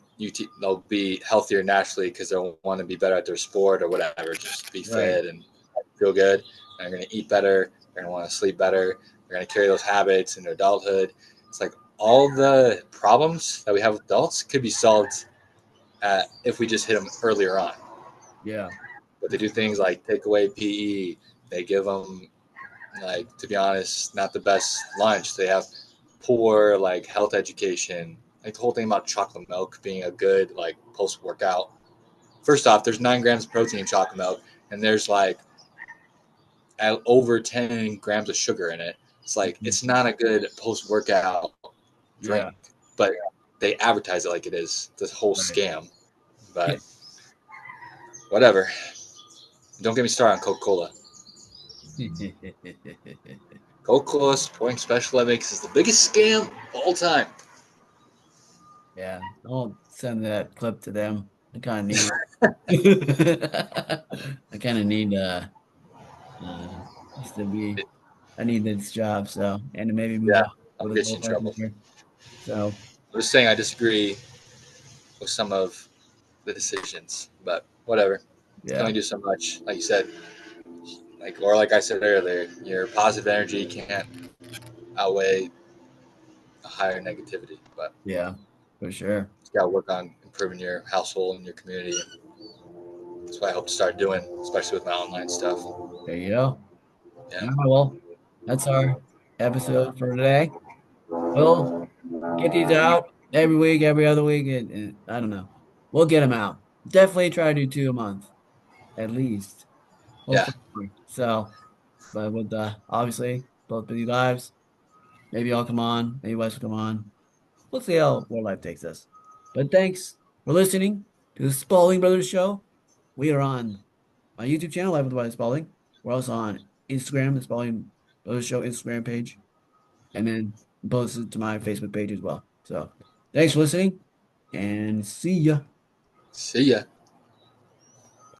[SPEAKER 1] they'll be healthier naturally because they'll want to be better at their sport or whatever, just be
[SPEAKER 2] Right.
[SPEAKER 1] fit and feel good. And they're going to eat better. They're going to want to sleep better. They're going to carry those habits into adulthood. It's like all the problems that we have with adults could be solved if we just hit them earlier on.
[SPEAKER 2] Yeah.
[SPEAKER 1] But they do things like take away PE. They give them, like, to be honest, not the best lunch. They have poor like health education. Like the whole thing about chocolate milk being a good like post workout. First off, there's 9 grams of protein in chocolate milk, and there's like over 10 grams of sugar in it. It's like
[SPEAKER 2] Mhm.
[SPEAKER 1] it's not a good post workout
[SPEAKER 2] Yeah.
[SPEAKER 1] drink, but they advertise it like it is. This whole
[SPEAKER 2] Right.
[SPEAKER 1] scam, but whatever. Don't get me started on Coca Cola. Coca Cola supporting Special Olympics is the biggest scam of all time.
[SPEAKER 2] Yeah. Don't send that clip to them. I kind of need it. I kind of need uh just to be I need this job so and to maybe move
[SPEAKER 1] Yeah,
[SPEAKER 2] on
[SPEAKER 1] I'll
[SPEAKER 2] with a
[SPEAKER 1] get you
[SPEAKER 2] little
[SPEAKER 1] in
[SPEAKER 2] person
[SPEAKER 1] trouble.
[SPEAKER 2] here. So
[SPEAKER 1] I'm just saying I disagree with some of the decisions, but whatever. You can
[SPEAKER 2] yeah.
[SPEAKER 1] only do so much. Like you said, like I said earlier, your positive energy can't outweigh a higher negativity. But
[SPEAKER 2] Yeah, for sure.
[SPEAKER 1] you got to work on improving your household and your community. That's what I hope to start doing, especially with my online stuff.
[SPEAKER 2] There you go. All
[SPEAKER 1] Yeah.
[SPEAKER 2] right, well, that's our episode for today. We'll get these out every week, every other week, and I don't know. We'll get them out. Definitely try to do two a month, at least.
[SPEAKER 1] Yeah.
[SPEAKER 2] Hopefully more. So, but with obviously both busy lives, maybe I'll come on, maybe Wes will come on. We'll see how where life takes us. But thanks for listening to the Spalding Brothers Show. We are on my YouTube channel, Life with Wyatt Spalding. We're also on Instagram, the Spalding Brothers Show Instagram page, and then posted to my Facebook page as well. So thanks for listening and see ya.
[SPEAKER 1] See ya.